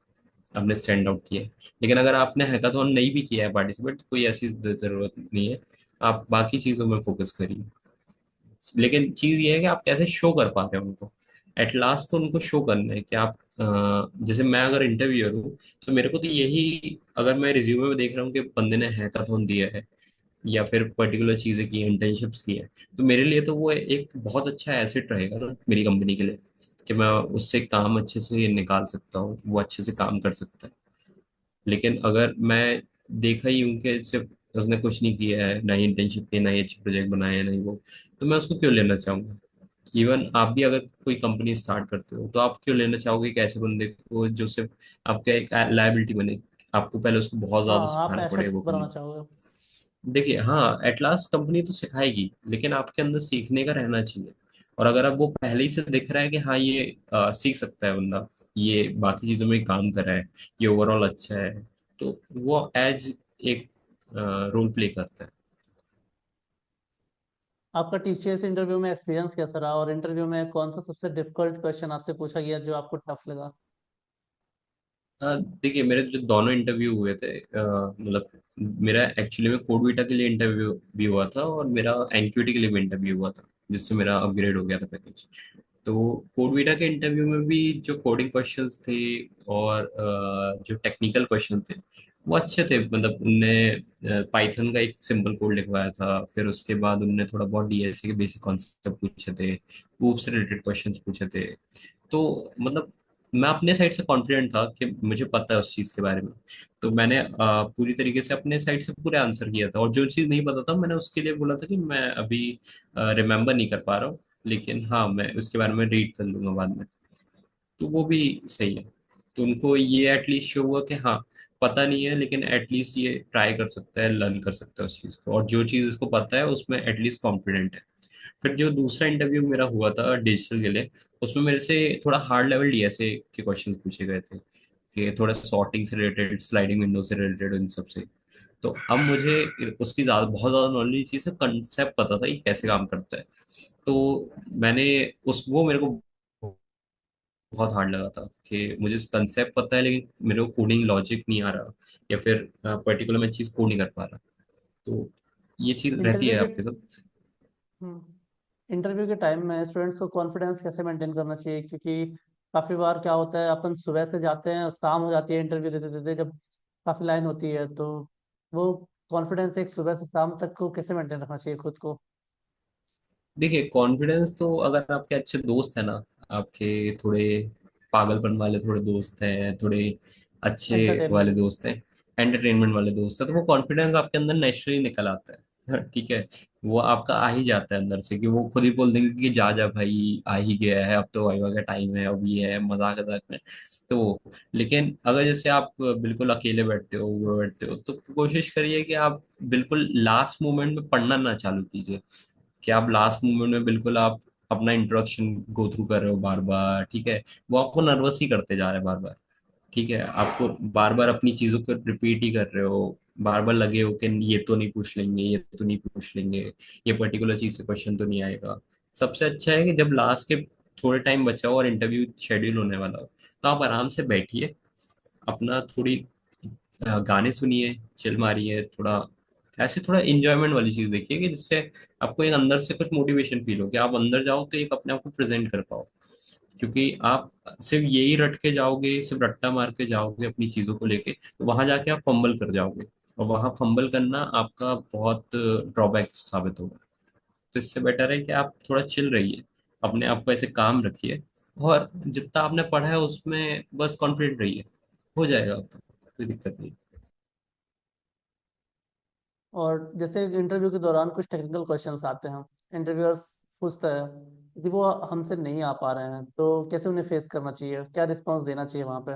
आपने स्टैंड आउट किया है। लेकिन अगर आपने हैकाथॉन नहीं भी किया है पार्टिसिपेट, तो कोई ऐसी जरूरत नहीं है, आप बाकी चीजों में फोकस करिए। लेकिन चीज ये है कि आप कैसे शो कर पा रहे हो उनको। एट लास्ट तो उनको शो करना है कि आप जैसे मैं अगर इंटरव्यूअर हूँ, तो मेरे को तो यही, अगर मैं रिज्यूमे में देख रहा हूँ कि बंदे ने हैकाथॉन दिया है या फिर पर्टिकुलर चीजें की, इंटर्नशिप्स की है, तो मेरे लिए तो वो एक बहुत अच्छा एसेट रहेगा ना मेरी कंपनी के लिए, कि मैं उससे काम अच्छे से निकाल सकता हूँ, वो अच्छे से काम कर सकता है। लेकिन अगर मैं देखा ही हूँ कि सिर्फ उसने कुछ नहीं किया है, ना ही इंटर्नशिप की, ना ही अच्छे प्रोजेक्ट बनाए हैं, ना ही वो, तो मैं उसको क्यों लेना चाहूंगा। इवन आप भी अगर कोई कंपनी स्टार्ट करते हो तो आप क्यों लेना चाहोगे एक ऐसे बंदे को जो सिर्फ आपका एक लायबिलिटी बने। आपको पहले उसको बहुत ज्यादा हाँ, आप सिखाना पड़ेगा एसेट वो बनाना करना। चाहोगे। देखिए, हाँ, एटलास कंपनी तो सिखाएगी, लेकिन आपके अंदर सीखने का रहना चाहिए। और अगर आप वो पहले ही से दिख रहा है कि हाँ ये सीख सकता है बंदा, ये बाकी चीजों में काम कर रहा है, ये ओवरऑल अच्छा है, तो वो एज एक रोल प्ले करता है। आपका टीसीएस इंटरव्यू में एक्सपीरियंस कैसा रहा और इंटरव्यू में कौन सा सबसे डिफिकल्ट क्वेश्चन आपसे पूछा गया जो आपको टफ लगा? देखिए मेरे जो दोनों इंटरव्यू हुए थे, मतलब मेरा एक्चुअली में कोडविटा के लिए इंटरव्यू भी हुआ था और मेरा एनक्यूटी के लिए भी इंटरव्यू हुआ था, जिससे मेरा अपग्रेड हो गया था पैकेज। तो कोडविटा के इंटरव्यू में भी जो कोडिंग क्वेश्चंस थे और जो टेक्निकल क्वेश्चन थे वो अच्छे थे। मतलब उनने पाइथन का एक सिंपल कोड लिखवाया था, फिर उसके बाद उनने थोड़ा बहुत डीएसए के बेसिक कॉन्सेप्ट पूछे थे, वो से रिलेटेड क्वेश्चंस पूछे थे। तो मतलब मैं अपने साइड से कॉन्फिडेंट था कि मुझे पता है उस चीज़ के बारे में। तो मैंने पूरी तरीके से अपने साइड से पूरे आंसर किया था, और जो चीज़ नहीं पता था मैंने उसके लिए बोला था कि मैं अभी रिमेम्बर नहीं कर पा रहा हूँ, लेकिन हाँ मैं उसके बारे में रीड कर लूंगा बाद में। तो वो भी सही है। तो उनको ये एटलीस्ट शो हुआ कि हाँ पता नहीं है, लेकिन एटलीस्ट ये ट्राई कर सकता है, लर्न कर सकता है उस चीज़ को, और जो चीज़ इसको पता है उसमें एटलीस्ट कॉन्फिडेंट है। फिर जो दूसरा इंटरव्यू मेरा हुआ था डिजिटल के लिए, उसमें मेरे से थोड़ा हार्ड लेवल डीएसए के क्वेश्चंस पूछे गए थे, कि थोड़ा सॉर्टिंग से रिलेटेड, स्लाइडिंग विंडो से रिलेटेड, इन सब से। तो अब मुझे उसकी बहुत ज़्यादा नॉलेज थी, सिर्फ कंसेप्ट पता था कि कैसे काम करता है। तो मैंने उस वो मेरे को बहुत हार्ड लगा था कि मुझे कंसेप्ट पता है लेकिन मेरे को कोडिंग लॉजिक नहीं आ रहा, या फिर पर्टिकुलर मैं चीज़ कोड नहीं कर पा रहा। तो ये चीज़ रहती इंटरव्यू है के आपके साथ। इंटरव्यू के टाइम में स्टूडेंट्स को कॉन्फिडेंस कैसे मेंटेन करना चाहिए, क्योंकि काफ़ी बार क्या होता है, अपन सुबह से जाते हैं और शाम हो जाती है इंटरव्यू देते देते, जब काफ़ी लाइन होती है, तो वो कॉन्फिडेंस एक सुबह से शाम तक को कैसे मेंटेन रखना चाहिए खुद को। देखिए कॉन्फिडेंस तो अगर आपके अच्छे दोस्त हैं ना, आपके थोड़े पागलपन वाले थोड़े दोस्त हैं, थोड़े अच्छे वाले एंटरटेनमेंट। दोस्त हैं, एंटरटेनमेंट वाले दोस्त हैं, तो वो कॉन्फिडेंस आपके अंदर नेचुरली निकल आता है। ठीक है। वो आपका आ ही जाता है अंदर से, कि वो खुद ही बोल देंगे कि जा जा भाई, आ ही गया है, अब तो वाइवा का टाइम है, अब ये है मजाक मजाक में। तो लेकिन अगर जैसे आप बिल्कुल अकेले बैठते हो, वो बैठते हो, तो कोशिश करिए कि आप बिल्कुल लास्ट मोमेंट में पढ़ना ना चालू कीजिए, कि आप लास्ट मोमेंट में बिल्कुल आप अपना इंट्रोडक्शन गो थ्रू कर रहे हो बार बार। ठीक है। वो आपको नर्वस ही करते जा रहे हैं बार बार। ठीक है। आपको बार बार अपनी चीजों को रिपीट ही कर रहे हो, बार बार लगे हो कि ये तो नहीं पूछ लेंगे, ये तो नहीं पूछ लेंगे, ये पर्टिकुलर चीज से क्वेश्चन तो नहीं आएगा। सबसे अच्छा है कि जब लास्ट के थोड़े टाइम बचा हो और इंटरव्यू शेड्यूल होने वाला हो, तो आप आराम से बैठिए, अपना थोड़ी गाने सुनिए, चिल मारिए थोड़ा, ऐसे थोड़ा इंजॉयमेंट वाली चीज देखिए, कि जिससे आपको एक अंदर से कुछ मोटिवेशन फील हो, कि आप अंदर जाओ तो एक अपने आप को प्रेजेंट कर पाओ। क्योंकि आप सिर्फ यही रट के जाओगे, सिर्फ रट्टा मार के जाओगे अपनी चीजों को लेके, तो वहां जाके आप फंबल कर जाओगे, और वहां फंबल करना आपका बहुत ड्रॉबैक साबित होगा। तो इससे बेटर है कि आप थोड़ा चिल रहिए, अपने आप को ऐसे काम रखिए, और जितना आपने पढ़ा है उसमें बस कॉन्फिडेंट रहिए, हो जाएगा आपका, कोई दिक्कत नहीं। और जैसे इंटरव्यू के दौरान कुछ टेक्निकल क्वेश्चंस आते हैं, इंटरव्यूअर्स पूछता है, यदि वो हमसे नहीं आ पा रहे हैं तो कैसे उन्हें फेस करना चाहिए, क्या रिस्पॉन्स देना चाहिए वहाँ पे।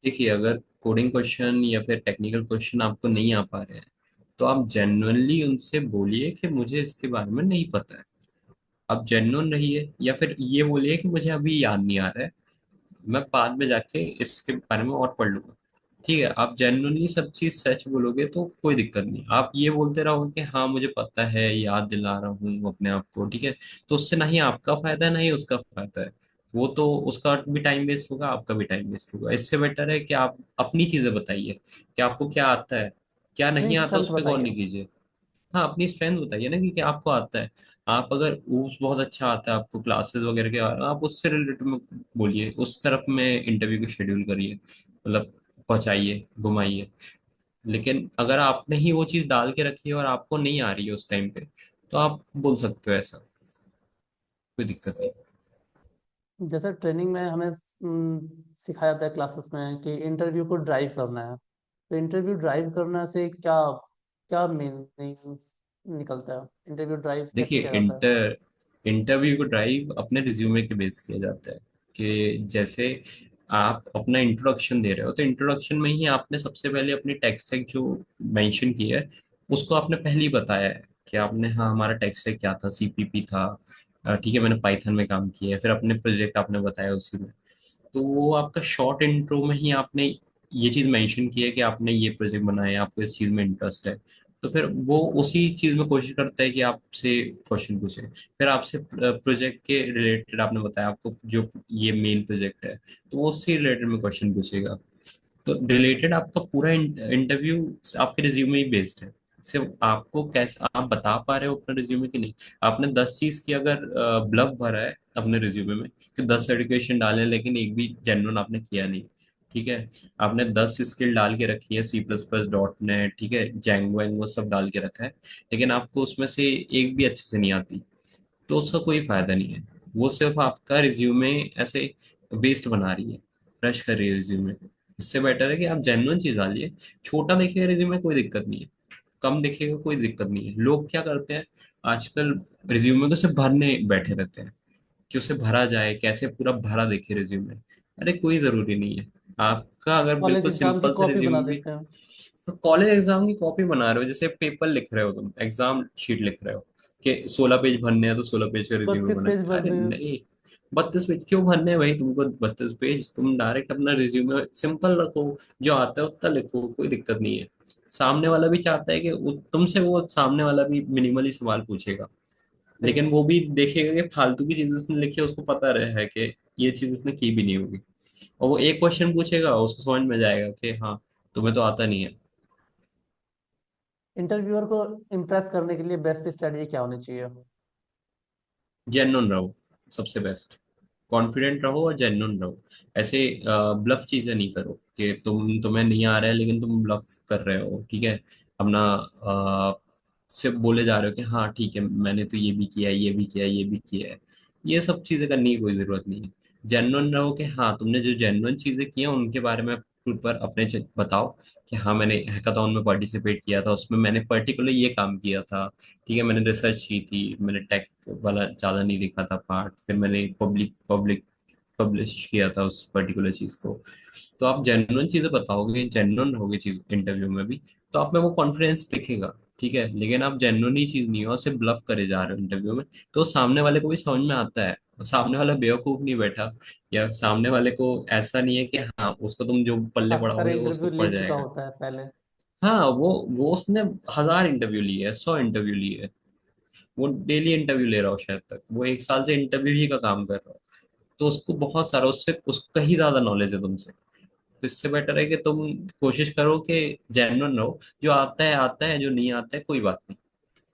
देखिए अगर कोडिंग क्वेश्चन या फिर टेक्निकल क्वेश्चन आपको नहीं आ पा रहे हैं, तो आप जेन्युइनली उनसे बोलिए कि मुझे इसके बारे में नहीं पता है। आप जेन्युइन रहिए, या फिर ये बोलिए कि मुझे अभी याद नहीं आ रहा है, मैं बाद में जाके इसके बारे में और पढ़ लूंगा। ठीक है। आप जेन्युइनली सब चीज सच बोलोगे तो कोई दिक्कत नहीं। आप ये बोलते रहोगे कि हाँ मुझे पता है, याद दिला रहा हूँ अपने आप को, ठीक है, तो उससे ना ही आपका फायदा है ना ही उसका फायदा है। वो तो उसका भी टाइम वेस्ट होगा, आपका भी टाइम वेस्ट होगा। इससे बेटर है कि आप अपनी चीजें बताइए, कि आपको क्या आता है, क्या अपनी नहीं आता स्ट्रेंथ उस पर गौर बताइए। नहीं कीजिए। हाँ अपनी स्ट्रेंथ बताइए ना, कि क्या आपको आता है। आप अगर वो बहुत अच्छा आता है आपको क्लासेस वगैरह के बारे में, आप उससे रिलेटेड में बोलिए, उस तरफ में इंटरव्यू को शेड्यूल करिए, मतलब पहुंचाइए, घुमाइए। लेकिन अगर आपने ही वो चीज़ डाल के रखी है और आपको नहीं आ रही है उस टाइम पे, तो आप बोल सकते हो ऐसा, कोई दिक्कत नहीं। जैसे ट्रेनिंग में हमें सिखाया जाता है क्लासेस में कि इंटरव्यू को ड्राइव करना है, तो इंटरव्यू ड्राइव करना से क्या क्या मीनिंग निकलता है, इंटरव्यू ड्राइव कैसे देखिए किया जाता है। इंटरव्यू को ड्राइव अपने रिज्यूमे के बेस किया जाता है, कि जैसे आप अपना इंट्रोडक्शन दे रहे हो, तो इंट्रोडक्शन में ही आपने सबसे पहले अपनी टेक स्टैक जो मेंशन की है, उसको आपने पहले ही बताया है, कि आपने हाँ हमारा टेक स्टैक क्या था, सीपीपी था, ठीक है, मैंने पाइथन में काम किया है, फिर अपने प्रोजेक्ट आपने बताया उसी में। तो वो आपका शॉर्ट इंट्रो में ही आपने ये चीज मेंशन की है कि आपने ये प्रोजेक्ट बनाया है, आपको इस चीज में इंटरेस्ट है। तो फिर वो उसी चीज में कोशिश करता है कि आपसे क्वेश्चन पूछे। फिर आपसे प्रोजेक्ट के रिलेटेड, आपने बताया आपको जो ये मेन प्रोजेक्ट है, तो वो उससे रिलेटेड में क्वेश्चन पूछेगा। तो रिलेटेड आपका पूरा इंटरव्यू आपके रिज्यूमे ही बेस्ड है। सिर्फ आपको कैसे आप बता पा रहे हो अपने रिज्यूमे की नहीं। आपने 10 चीज की अगर ब्लफ भरा है अपने रिज्यूमे में कि 10 सर्टिफिकेशन डाले हैं, लेकिन एक भी जेन्युइन आपने किया नहीं, ठीक है। आपने 10 स्किल डाल के रखी है, C++, .NET, ठीक है, जैंगो वैंगो सब डाल के रखा है, लेकिन आपको उसमें से एक भी अच्छे से नहीं आती, तो उसका कोई फायदा नहीं है। वो सिर्फ आपका रिज्यूमे ऐसे वेस्ट बना रही है, ब्रश कर रही है रिज्यूमे। इससे बेटर है कि आप जेन्युइन चीज डालिए। छोटा देखिएगा रिज्यूमे, कोई दिक्कत नहीं है। कम दिखेगा, कोई दिक्कत नहीं है। लोग क्या करते हैं आजकल, रिज्यूमे को सिर्फ भरने बैठे रहते हैं कि उसे भरा जाए, कैसे पूरा भरा दिखे रिज्यूमे। अरे कोई जरूरी नहीं है। आपका अगर कॉलेज बिल्कुल एग्जाम की सिंपल से कॉपी बना रिज्यूमे भी, देते हैं। तो कॉलेज एग्जाम की कॉपी बना रहे हो, जैसे पेपर लिख रहे हो, तुम एग्जाम शीट लिख रहे हो कि 16 पेज भरने हैं, तो 16 पेज का रिज्यूमे 32 पेज बना। अरे भरने हैं। नहीं, 32 पेज क्यों भरने हैं भाई तुमको? 32 पेज तुम डायरेक्ट अपना रिज्यूमे सिंपल रखो, जो आता है उतना लिखो, कोई दिक्कत नहीं है। सामने वाला भी चाहता है कि तुमसे वो सामने वाला भी मिनिमली सवाल पूछेगा, सही लेकिन है। वो भी देखेगा कि फालतू की चीज उसने लिखी है, उसको पता रहे है कि ये चीज उसने की भी नहीं होगी। और वो एक क्वेश्चन पूछेगा, उसको समझ में जाएगा कि हाँ, तुम्हें तो आता नहीं है। इंटरव्यूअर को इम्प्रेस करने के लिए बेस्ट स्ट्रेटजी क्या होनी चाहिए? जेन्युइन रहो, सबसे बेस्ट। कॉन्फिडेंट रहो और जेन्युइन रहो। ऐसे ब्लफ चीजें नहीं करो कि तुम्हें नहीं आ रहा है लेकिन तुम ब्लफ कर रहे हो, ठीक है। अपना सिर्फ बोले जा रहे हो कि हाँ ठीक है, मैंने तो ये भी किया है, ये भी किया है, ये भी किया है। ये सब चीजें करने की कोई जरूरत नहीं है। जेन्युइन रहो कि हाँ, तुमने जो जेन्युइन चीजें की हैं उनके बारे में पर अपने बताओ कि हाँ, मैंने हैकाथॉन में पार्टिसिपेट किया था, उसमें मैंने पर्टिकुलर ये काम किया था, ठीक है। मैंने रिसर्च की थी, मैंने टेक वाला ज़्यादा नहीं दिखा था पार्ट, फिर मैंने पब्लिक पब्लिक पब्लिश किया था उस पर्टिकुलर चीज़ को। तो आप जेन्युइन चीज़ें बताओगे, जेन्युइन रहोगे चीज इंटरव्यू में भी, तो आप में वो कॉन्फिडेंस दिखेगा, ठीक है। लेकिन आप जेन्युइन ही चीज़ नहीं हो, सिर्फ ब्लफ करे जा रहे हो इंटरव्यू में, तो सामने वाले को भी समझ में आता है। सामने वाला बेवकूफ नहीं बैठा, या सामने वाले को ऐसा नहीं है कि हाँ, उसको तुम जो पल्ले अक्सर पढ़ाओगे वो उसको इंटरव्यू ले पड़ चुका जाएगा। होता है पहले। हाँ, वो उसने 1000 इंटरव्यू लिए है, 100 इंटरव्यू लिए है। वो डेली इंटरव्यू ले रहा हो, शायद तक वो 1 साल से इंटरव्यू ही का काम कर रहा हो। तो उसको बहुत सारा, उससे उसको कहीं ज्यादा नॉलेज है तुमसे। तो इससे बेटर है कि तुम कोशिश करो कि जेन्युइन रहो। जो आता है आता है, जो नहीं आता है कोई बात नहीं,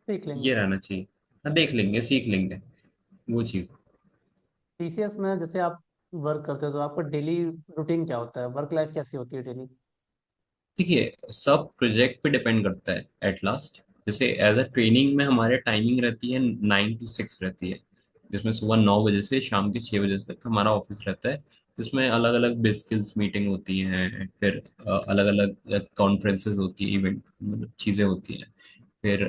सीख ये लेंगे। रहना चाहिए। हाँ, देख लेंगे, सीख लेंगे, वो चीज। टीसीएस में जैसे आप वर्क करते हो तो आपका डेली रूटीन क्या होता है, वर्क लाइफ कैसी होती है डेली? देखिए, सब प्रोजेक्ट पे डिपेंड करता है एट लास्ट। जैसे एज अ ट्रेनिंग में हमारे टाइमिंग रहती है 9 to 6 रहती है, जिसमें सुबह 9 बजे से शाम के 6 बजे तक हमारा ऑफिस रहता है। जिसमें अलग अलग बिस्किल्स मीटिंग होती हैं, फिर अलग अलग कॉन्फ्रेंसेस होती है, इवेंट चीज़ें होती हैं। फिर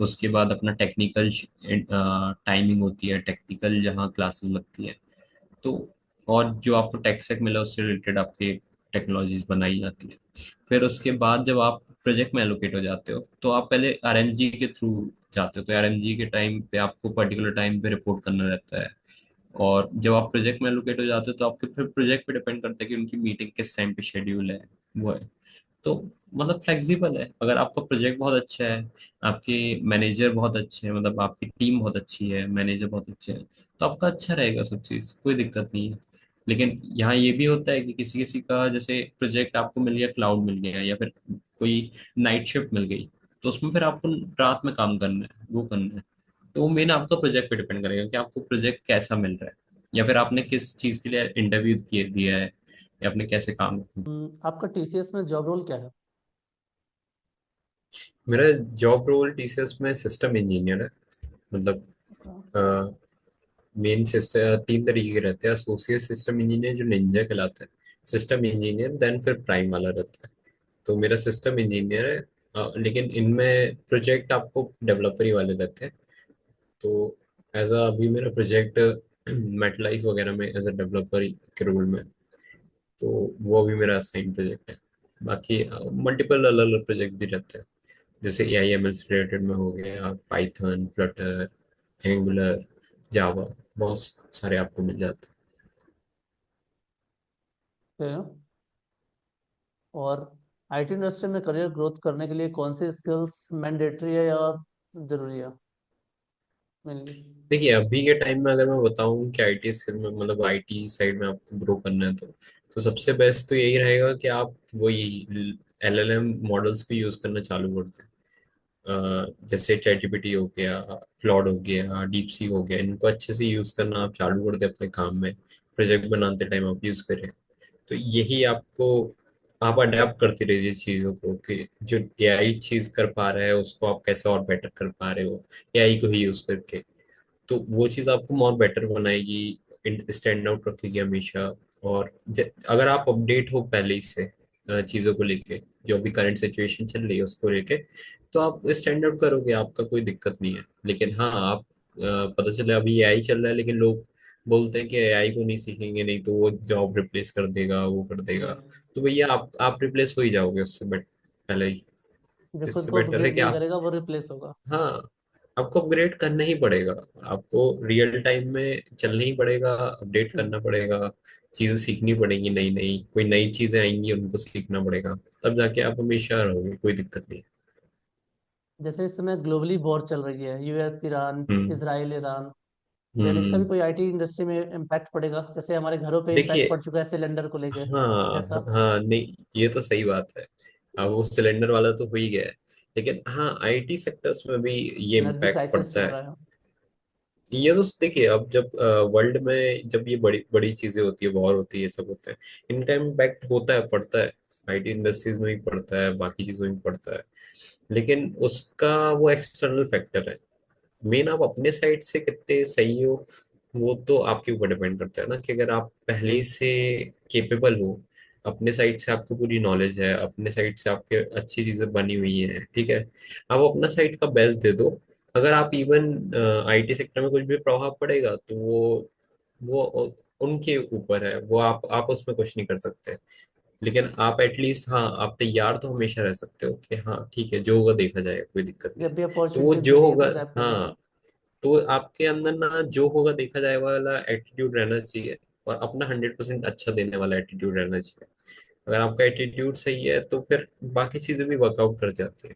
उसके बाद अपना टेक्निकल टाइमिंग होती है, टेक्निकल जहाँ क्लासेस लगती है। तो और जो आपको टेक स्टैक मिला उससे रिलेटेड आपकी टेक्नोलॉजीज बनाई जाती है। फिर उसके बाद जब आप प्रोजेक्ट में एलोकेट हो जाते हो, तो आप पहले आरएमजी के थ्रू जाते हो। तो आरएमजी के टाइम पे आपको पर्टिकुलर टाइम पे रिपोर्ट करना रहता है। और जब आप प्रोजेक्ट में एलोकेट हो जाते हो, तो आपके फिर प्रोजेक्ट पे डिपेंड करता है कि उनकी मीटिंग किस टाइम पे शेड्यूल है, वो है। तो मतलब फ्लेक्सिबल है। अगर आपका प्रोजेक्ट बहुत अच्छा है, आपके मैनेजर बहुत अच्छे हैं, मतलब आपकी टीम बहुत अच्छी है, मैनेजर बहुत अच्छे हैं, तो आपका अच्छा रहेगा सब चीज़, कोई दिक्कत नहीं है। लेकिन यहाँ ये भी होता है कि किसी किसी का जैसे प्रोजेक्ट आपको मिल गया, क्लाउड मिल गया, या फिर कोई नाइट शिफ्ट मिल गई, तो उसमें फिर आपको रात में काम करना है, वो करना है। तो वो मेन आपका प्रोजेक्ट पे डिपेंड करेगा कि आपको प्रोजेक्ट कैसा मिल रहा है, या फिर आपने किस चीज़ के लिए इंटरव्यू किए दिया है, या आपने कैसे काम। आपका टीसीएस में जॉब रोल क्या है? मेरा जॉब रोल टीसीएस में सिस्टम इंजीनियर है। मतलब मेन सिस्टम 3 तरीके के रहते हैं। एसोसिएट सिस्टम इंजीनियर जो निंजा कहलाता है, सिस्टम इंजीनियर, देन फिर प्राइम वाला रहता है। तो मेरा सिस्टम इंजीनियर है। लेकिन इनमें प्रोजेक्ट आपको डेवलपर ही वाले रहते हैं। तो एज अ अभी मेरा प्रोजेक्ट मेटलाइफ वगैरह में एज अ डेवलपर के रोल में। तो वो अभी मेरा असाइन प्रोजेक्ट है। बाकी मल्टीपल अलग अलग प्रोजेक्ट भी रहते हैं। जैसे AIML से रिलेटेड में हो गया, पाइथन, फ्लटर, एंगुलर, जावा, बहुत सारे आपको मिल जाते तो, और आईटी इंडस्ट्री में करियर ग्रोथ करने के लिए कौन सी स्किल्स मैंडेटरी है या जरूरी है मेनली? देखिए अभी के टाइम में अगर मैं बताऊं कि आईटी स्किल में मतलब आईटी साइड में आपको ग्रो करना है तो सबसे बेस्ट तो यही रहेगा कि आप वही एलएलएम मॉडल्स को यूज करना चालू कर दें। जैसे चैट जीपीटी हो गया, क्लॉड हो गया, डीप सी हो गया, इनको अच्छे से यूज करना आप चालू कर दें अपने काम में। प्रोजेक्ट बनाते टाइम आप यूज करें। तो यही आपको आप अडेप्ट करते रहिए चीज़ों को कि जो एआई चीज कर पा रहा है उसको आप कैसे और बेटर कर पा रहे हो एआई को ही यूज करके। तो वो चीज़ आपको और बेटर बनाएगी, स्टैंड आउट रखेगी हमेशा। और अगर आप अपडेट हो पहले ही से चीज़ों को लेके, जो भी करंट सिचुएशन चल रही है उसको लेके, तो आप स्टैंड आउट करोगे, आपका कोई दिक्कत नहीं है। लेकिन हाँ आप पता चले अभी एआई चल रहा है लेकिन लोग बोलते हैं कि एआई को नहीं सीखेंगे नहीं तो वो जॉब रिप्लेस कर देगा, वो कर देगा। यस। तो भैया आप रिप्लेस हो ही जाओगे उससे, बट पहले ही। जो खुद इससे को बेटर है अपग्रेड कि नहीं आप, करेगा वो रिप्लेस होगा। हाँ, आपको अपग्रेड करना ही पड़ेगा। आपको रियल टाइम में चलना ही पड़ेगा, अपडेट हम्म। करना पड़ेगा, चीजें सीखनी पड़ेंगी, नई नई कोई नई चीजें आएंगी उनको सीखना पड़ेगा। तब जाके आप हमेशा रहोगे, कोई दिक्कत नहीं। जैसे इस समय ग्लोबली वॉर चल रही है, US Iran, hmm. Israel Iran. Then इसका भी हम्म। कोई आईटी इंडस्ट्री में इम्पैक्ट पड़ेगा, जैसे हमारे घरों पे इम्पैक्ट देखिए, पड़ चुका है सिलेंडर को लेके, कुछ हाँ ऐसा? हाँ, नहीं ये तो सही बात है। अब वो सिलेंडर वाला तो हो ही गया है। लेकिन हाँ आईटी सेक्टर्स में भी ये एनर्जी इम्पैक्ट क्राइसिस पड़ता चल है। रहा है। ये तो देखिए अब जब वर्ल्ड में जब ये बड़ी बड़ी चीजें होती है, वॉर होती है, ये सब होता है, इनका इम्पैक्ट होता है, पड़ता है। आईटी इंडस्ट्रीज में भी पड़ता है, बाकी चीजों में भी पड़ता है। लेकिन उसका वो एक्सटर्नल फैक्टर है। मेन आप अपने साइड से कितने सही हो, वो तो आपके ऊपर डिपेंड करता है ना, कि अगर आप पहले ही से केपेबल हो, अपने साइड से आपको पूरी नॉलेज है, अपने साइड से आपके अच्छी चीजें बनी हुई हैं, ठीक है, आप अपना साइड का बेस्ट दे दो। अगर आप इवन आईटी सेक्टर में कुछ भी प्रभाव पड़ेगा तो वो उनके ऊपर है, वो आप उसमें कुछ नहीं कर सकते। लेकिन आप एटलीस्ट, हाँ, आप तैयार तो हमेशा रह सकते हो कि हाँ ठीक है, जो होगा देखा जाएगा, कोई दिक्कत नहीं। जब भी तो वो अपॉर्चुनिटीज जो मिलेगी होगा, तो ग्रैब कर लेंगे। हाँ, तो आपके अंदर ना जो होगा देखा जाएगा वाला एटीट्यूड रहना चाहिए, और अपना 100% अच्छा देने वाला एटीट्यूड रहना चाहिए। अगर आपका एटीट्यूड सही है तो फिर बाकी चीजें भी वर्कआउट कर जाती है।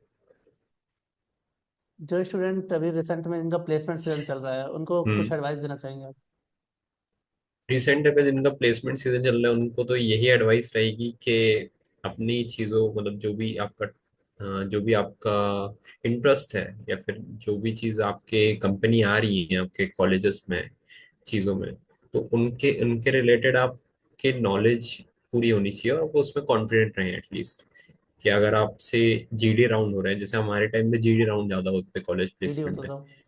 जो स्टूडेंट अभी रिसेंट में जिनका प्लेसमेंट सीजन चल रहा है उनको कुछ हम्म। एडवाइस देना चाहेंगे आप? रिसेंट अगर जिनका प्लेसमेंट सीजन चल रहा है उनको तो यही एडवाइस रहेगी कि अपनी चीज़ों मतलब जो भी आपका इंटरेस्ट है, या फिर जो भी चीज़ आपके कंपनी आ रही है आपके कॉलेजेस में चीज़ों में, तो उनके उनके रिलेटेड आपके नॉलेज पूरी होनी चाहिए, और आप उसमें कॉन्फिडेंट रहें एटलीस्ट। कि अगर आपसे जीडी राउंड हो रहे हैं, जैसे हमारे टाइम में जीडी राउंड ज़्यादा होते थे कॉलेज जीडी प्लेसमेंट होता में, था।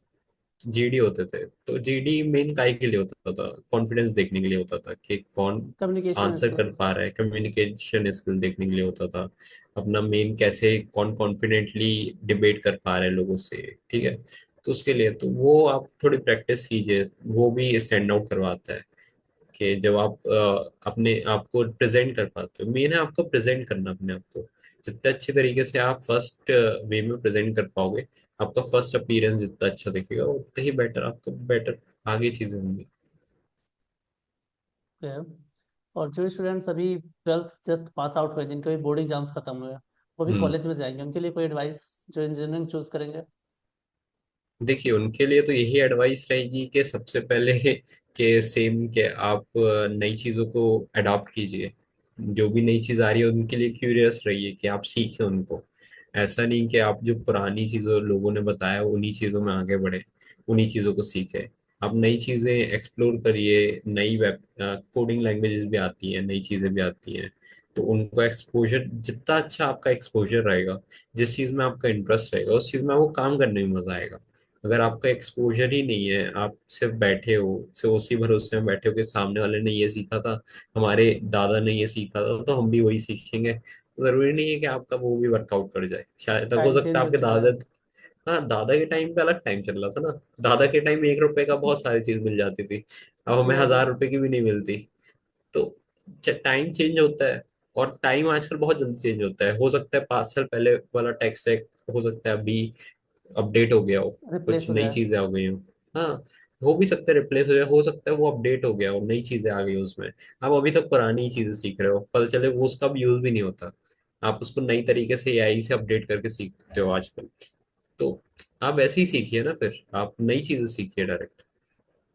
जीडी होते थे। तो जीडी मेन काय के लिए होता था? कॉन्फिडेंस देखने के लिए होता था कि कौन कम्युनिकेशन आंसर कर स्किल्स। पा रहा है, कम्युनिकेशन स्किल देखने के लिए होता था। अपना मेन कैसे कौन कॉन्फिडेंटली डिबेट कर पा रहे हैं लोगों से, ठीक है। तो उसके लिए तो वो आप थोड़ी प्रैक्टिस कीजिए, वो भी स्टैंड आउट करवाता है। कि जब आप अपने आप को प्रेजेंट कर पाते हो, मेन है आपको प्रेजेंट करना अपने आप को। जितने अच्छे तरीके से आप फर्स्ट वे में प्रेजेंट कर पाओगे, आपका फर्स्ट अपीयरेंस जितना अच्छा दिखेगा उतना ही बेटर, आपको बेटर आगे चीजें होंगी। है। और जो स्टूडेंट्स अभी ट्वेल्थ जस्ट पास आउट हुए, जिनके भी बोर्ड एग्जाम्स खत्म हुए, वो भी हम्म। कॉलेज में जाएंगे, उनके लिए कोई एडवाइस जो इंजीनियरिंग चूज करेंगे? देखिए उनके लिए तो यही एडवाइस रहेगी कि सबसे पहले कि सेम के आप नई चीज़ों को अडॉप्ट कीजिए। जो भी नई चीज़ आ रही है उनके लिए क्यूरियस रहिए कि आप सीखें उनको। ऐसा नहीं कि आप जो पुरानी चीज़ों लोगों ने बताया उन्हीं चीज़ों में आगे बढ़े, उन्हीं चीज़ों को सीखें। आप नई चीज़ें एक्सप्लोर करिए, नई वेब कोडिंग लैंग्वेजेस भी आती हैं, नई चीज़ें भी आती हैं। तो उनको एक्सपोजर, जितना अच्छा आपका एक्सपोजर रहेगा, जिस चीज़ में आपका इंटरेस्ट रहेगा उस चीज़ में आपको काम करने में मजा आएगा। अगर आपका एक्सपोजर ही नहीं है, आप सिर्फ बैठे हो, सिर्फ उसी भरोसे में बैठे हो कि सामने वाले ने ये सीखा था, हमारे दादा ने ये सीखा था तो हम भी वही सीखेंगे, तो जरूरी नहीं है कि आपका वो भी वर्कआउट कर जाए। शायद तक हो टाइम सकता चेंज है हो आपके चुका है। दादा, हाँ, दादा के टाइम पे अलग टाइम चल रहा था ना। दादा के टाइम में 1 रुपए का बहुत सारी चीज मिल जाती थी, अब हमें यस। 1000 रुपए की भी नहीं मिलती। तो टाइम चेंज होता है, और टाइम आजकल बहुत जल्दी चेंज होता है। हो सकता है 5 साल पहले वाला टेक्स्ट स्टैक हो सकता है अभी अपडेट हो गया हो, रिप्लेस कुछ हो नई जाए। चीजें आ गई हो। हाँ, हो भी सकता है रिप्लेस हो जाए, हो सकता है वो अपडेट हो गया हो, नई चीजें आ गई हो उसमें। आप अभी तक पुरानी चीजें सीख रहे हो, पता चले वो उसका भी यूज भी नहीं होता। आप उसको नई तरीके से एआई से अपडेट करके सीखते हो आजकल। तो आप ऐसे ही सीखिए ना, फिर आप नई चीजें सीखिए डायरेक्ट।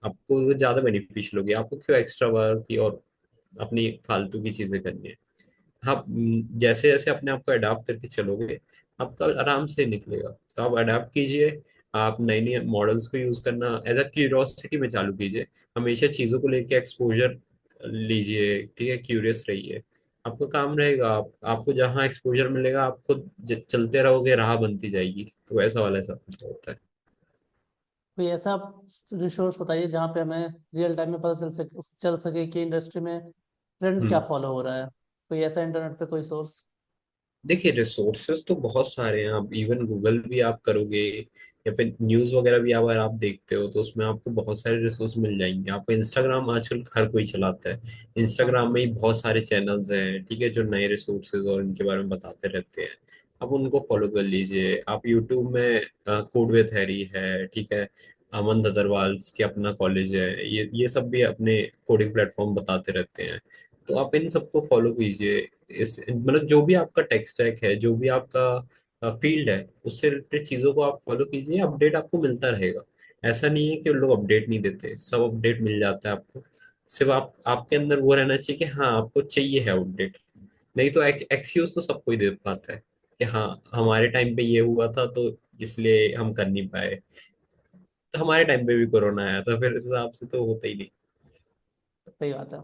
आपको वो ज्यादा बेनिफिशियल होगी। आपको क्यों एक्स्ट्रा वर्क की और अपनी फालतू की चीजें करनी है। आप जैसे जैसे अपने आप को अडाप्ट करके चलोगे, आपका आराम से निकलेगा। तो आप अडाप्ट कीजिए। आप नई नई मॉडल्स को यूज करना एज अ क्यूरियोसिटी में चालू कीजिए। हमेशा चीजों को लेके एक्सपोजर लीजिए, ठीक है, क्यूरियस रहिए। आपका काम रहेगा। आपको जहाँ एक्सपोजर मिलेगा, आप खुद चलते रहोगे, राह बनती जाएगी। तो वैसा वाला ऐसा होता है। कोई ऐसा रिसोर्स बताइए जहाँ पे हमें रियल टाइम में पता चल सके कि इंडस्ट्री में ट्रेंड क्या हम्म। फॉलो हो रहा है। कोई ऐसा इंटरनेट पे कोई सोर्स। देखिए, रिसोर्सेज तो बहुत सारे हैं। आप इवन गूगल भी आप करोगे या फिर न्यूज़ वगैरह भी अगर आप देखते हो, तो उसमें आपको बहुत सारे रिसोर्स मिल जाएंगे। आपको इंस्टाग्राम आजकल हर कोई चलाता है। हाँ इंस्टाग्राम हाँ। में ही बहुत सारे चैनल्स हैं, ठीक है, जो नए रिसोर्सेज और इनके बारे में बताते रहते हैं। आप उनको फॉलो कर लीजिए। आप यूट्यूब में कोड विथ हैरी है, ठीक है, अमन अग्रवाल के अपना कॉलेज है, ये सब भी अपने कोडिंग प्लेटफॉर्म बताते रहते हैं। तो आप इन सबको फॉलो कीजिए। इस मतलब जो भी आपका टेक स्टैक है, जो भी आपका फील्ड है, उससे रिलेटेड चीजों को आप फॉलो कीजिए। अपडेट आपको मिलता रहेगा। ऐसा नहीं है कि लोग अपडेट नहीं देते, सब अपडेट मिल जाता है आपको। सिर्फ आपके अंदर वो रहना चाहिए कि हाँ, आपको चाहिए है अपडेट। नहीं तो एक्सक्यूज तो सबको ही दे पाता है कि हाँ, हमारे टाइम पे ये हुआ था तो इसलिए हम कर नहीं पाए। तो हमारे टाइम पे भी कोरोना आया था, फिर इस हिसाब से तो होता ही नहीं। सही बात है।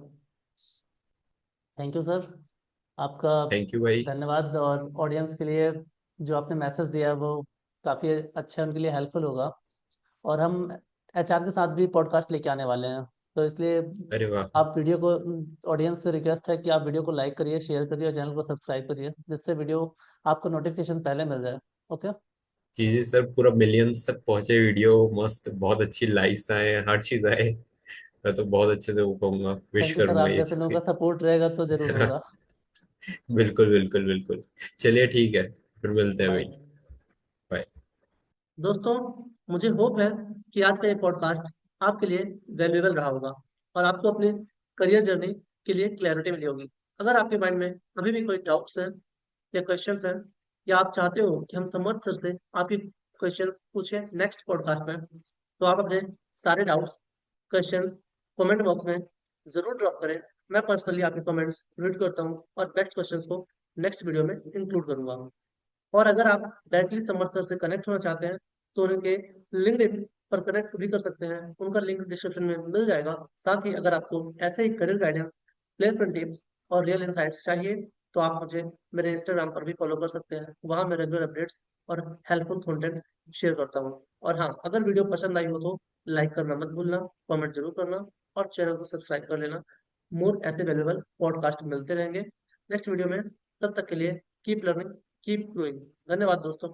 थैंक यू सर, आपका थैंक यू भाई। धन्यवाद। और ऑडियंस के लिए जो आपने मैसेज दिया वो काफ़ी अच्छा, उनके लिए हेल्पफुल होगा। और हम एचआर के साथ भी पॉडकास्ट लेके आने वाले हैं, तो इसलिए अरे वाह। आप वीडियो को, ऑडियंस से रिक्वेस्ट है कि आप वीडियो को लाइक करिए, शेयर करिए और चैनल को सब्सक्राइब करिए, जिससे वीडियो आपको नोटिफिकेशन पहले मिल जाए। ओके। जी जी सर, पूरा मिलियंस तक पहुंचे वीडियो, मस्त, बहुत अच्छी लाइक्स आए, हर चीज आए। मैं तो बहुत अच्छे से वो कहूंगा, विश थैंक यू सर, करूंगा आप ये जैसे चीज लोगों की। का सपोर्ट रहेगा तो जरूर होगा। बिल्कुल बिल्कुल बिल्कुल। चलिए ठीक है, फिर मिलते हैं भाई। बाय। बाय। दोस्तों, मुझे होप है कि आज का ये पॉडकास्ट आपके लिए वैल्यूएबल रहा होगा और आपको अपने करियर जर्नी के लिए क्लैरिटी मिली होगी। अगर आपके माइंड में अभी भी कोई डाउट्स हैं या क्वेश्चंस हैं, या आप चाहते हो कि हम समर्थ सर से आपके क्वेश्चंस पूछें नेक्स्ट पॉडकास्ट में, तो आप अपने सारे डाउट्स, क्वेश्चंस कमेंट बॉक्स में ज़रूर ड्रॉप करें। मैं पर्सनली आपके कमेंट्स रीड करता हूँ और बेस्ट क्वेश्चंस को नेक्स्ट वीडियो में इंक्लूड करूंगा। और अगर आप डायरेक्टली समर्थ सर से कनेक्ट होना चाहते हैं तो उनके लिंक्डइन पर कनेक्ट भी कर सकते हैं, उनका लिंक डिस्क्रिप्शन में मिल जाएगा। साथ ही अगर आपको ऐसे ही करियर गाइडेंस, प्लेसमेंट टिप्स और रियल इंसाइट्स चाहिए तो आप मुझे मेरे इंस्टाग्राम पर भी फॉलो कर सकते हैं, वहाँ मैं रेगुलर अपडेट्स और हेल्पफुल कंटेंट शेयर करता हूँ। और हाँ, अगर वीडियो पसंद आई हो तो लाइक करना मत भूलना, कमेंट जरूर करना और चैनल को सब्सक्राइब कर लेना। मोर ऐसे वैल्यूएबल पॉडकास्ट मिलते रहेंगे नेक्स्ट वीडियो में। तब तक के लिए कीप लर्निंग, कीप ग्रोइंग। धन्यवाद दोस्तों।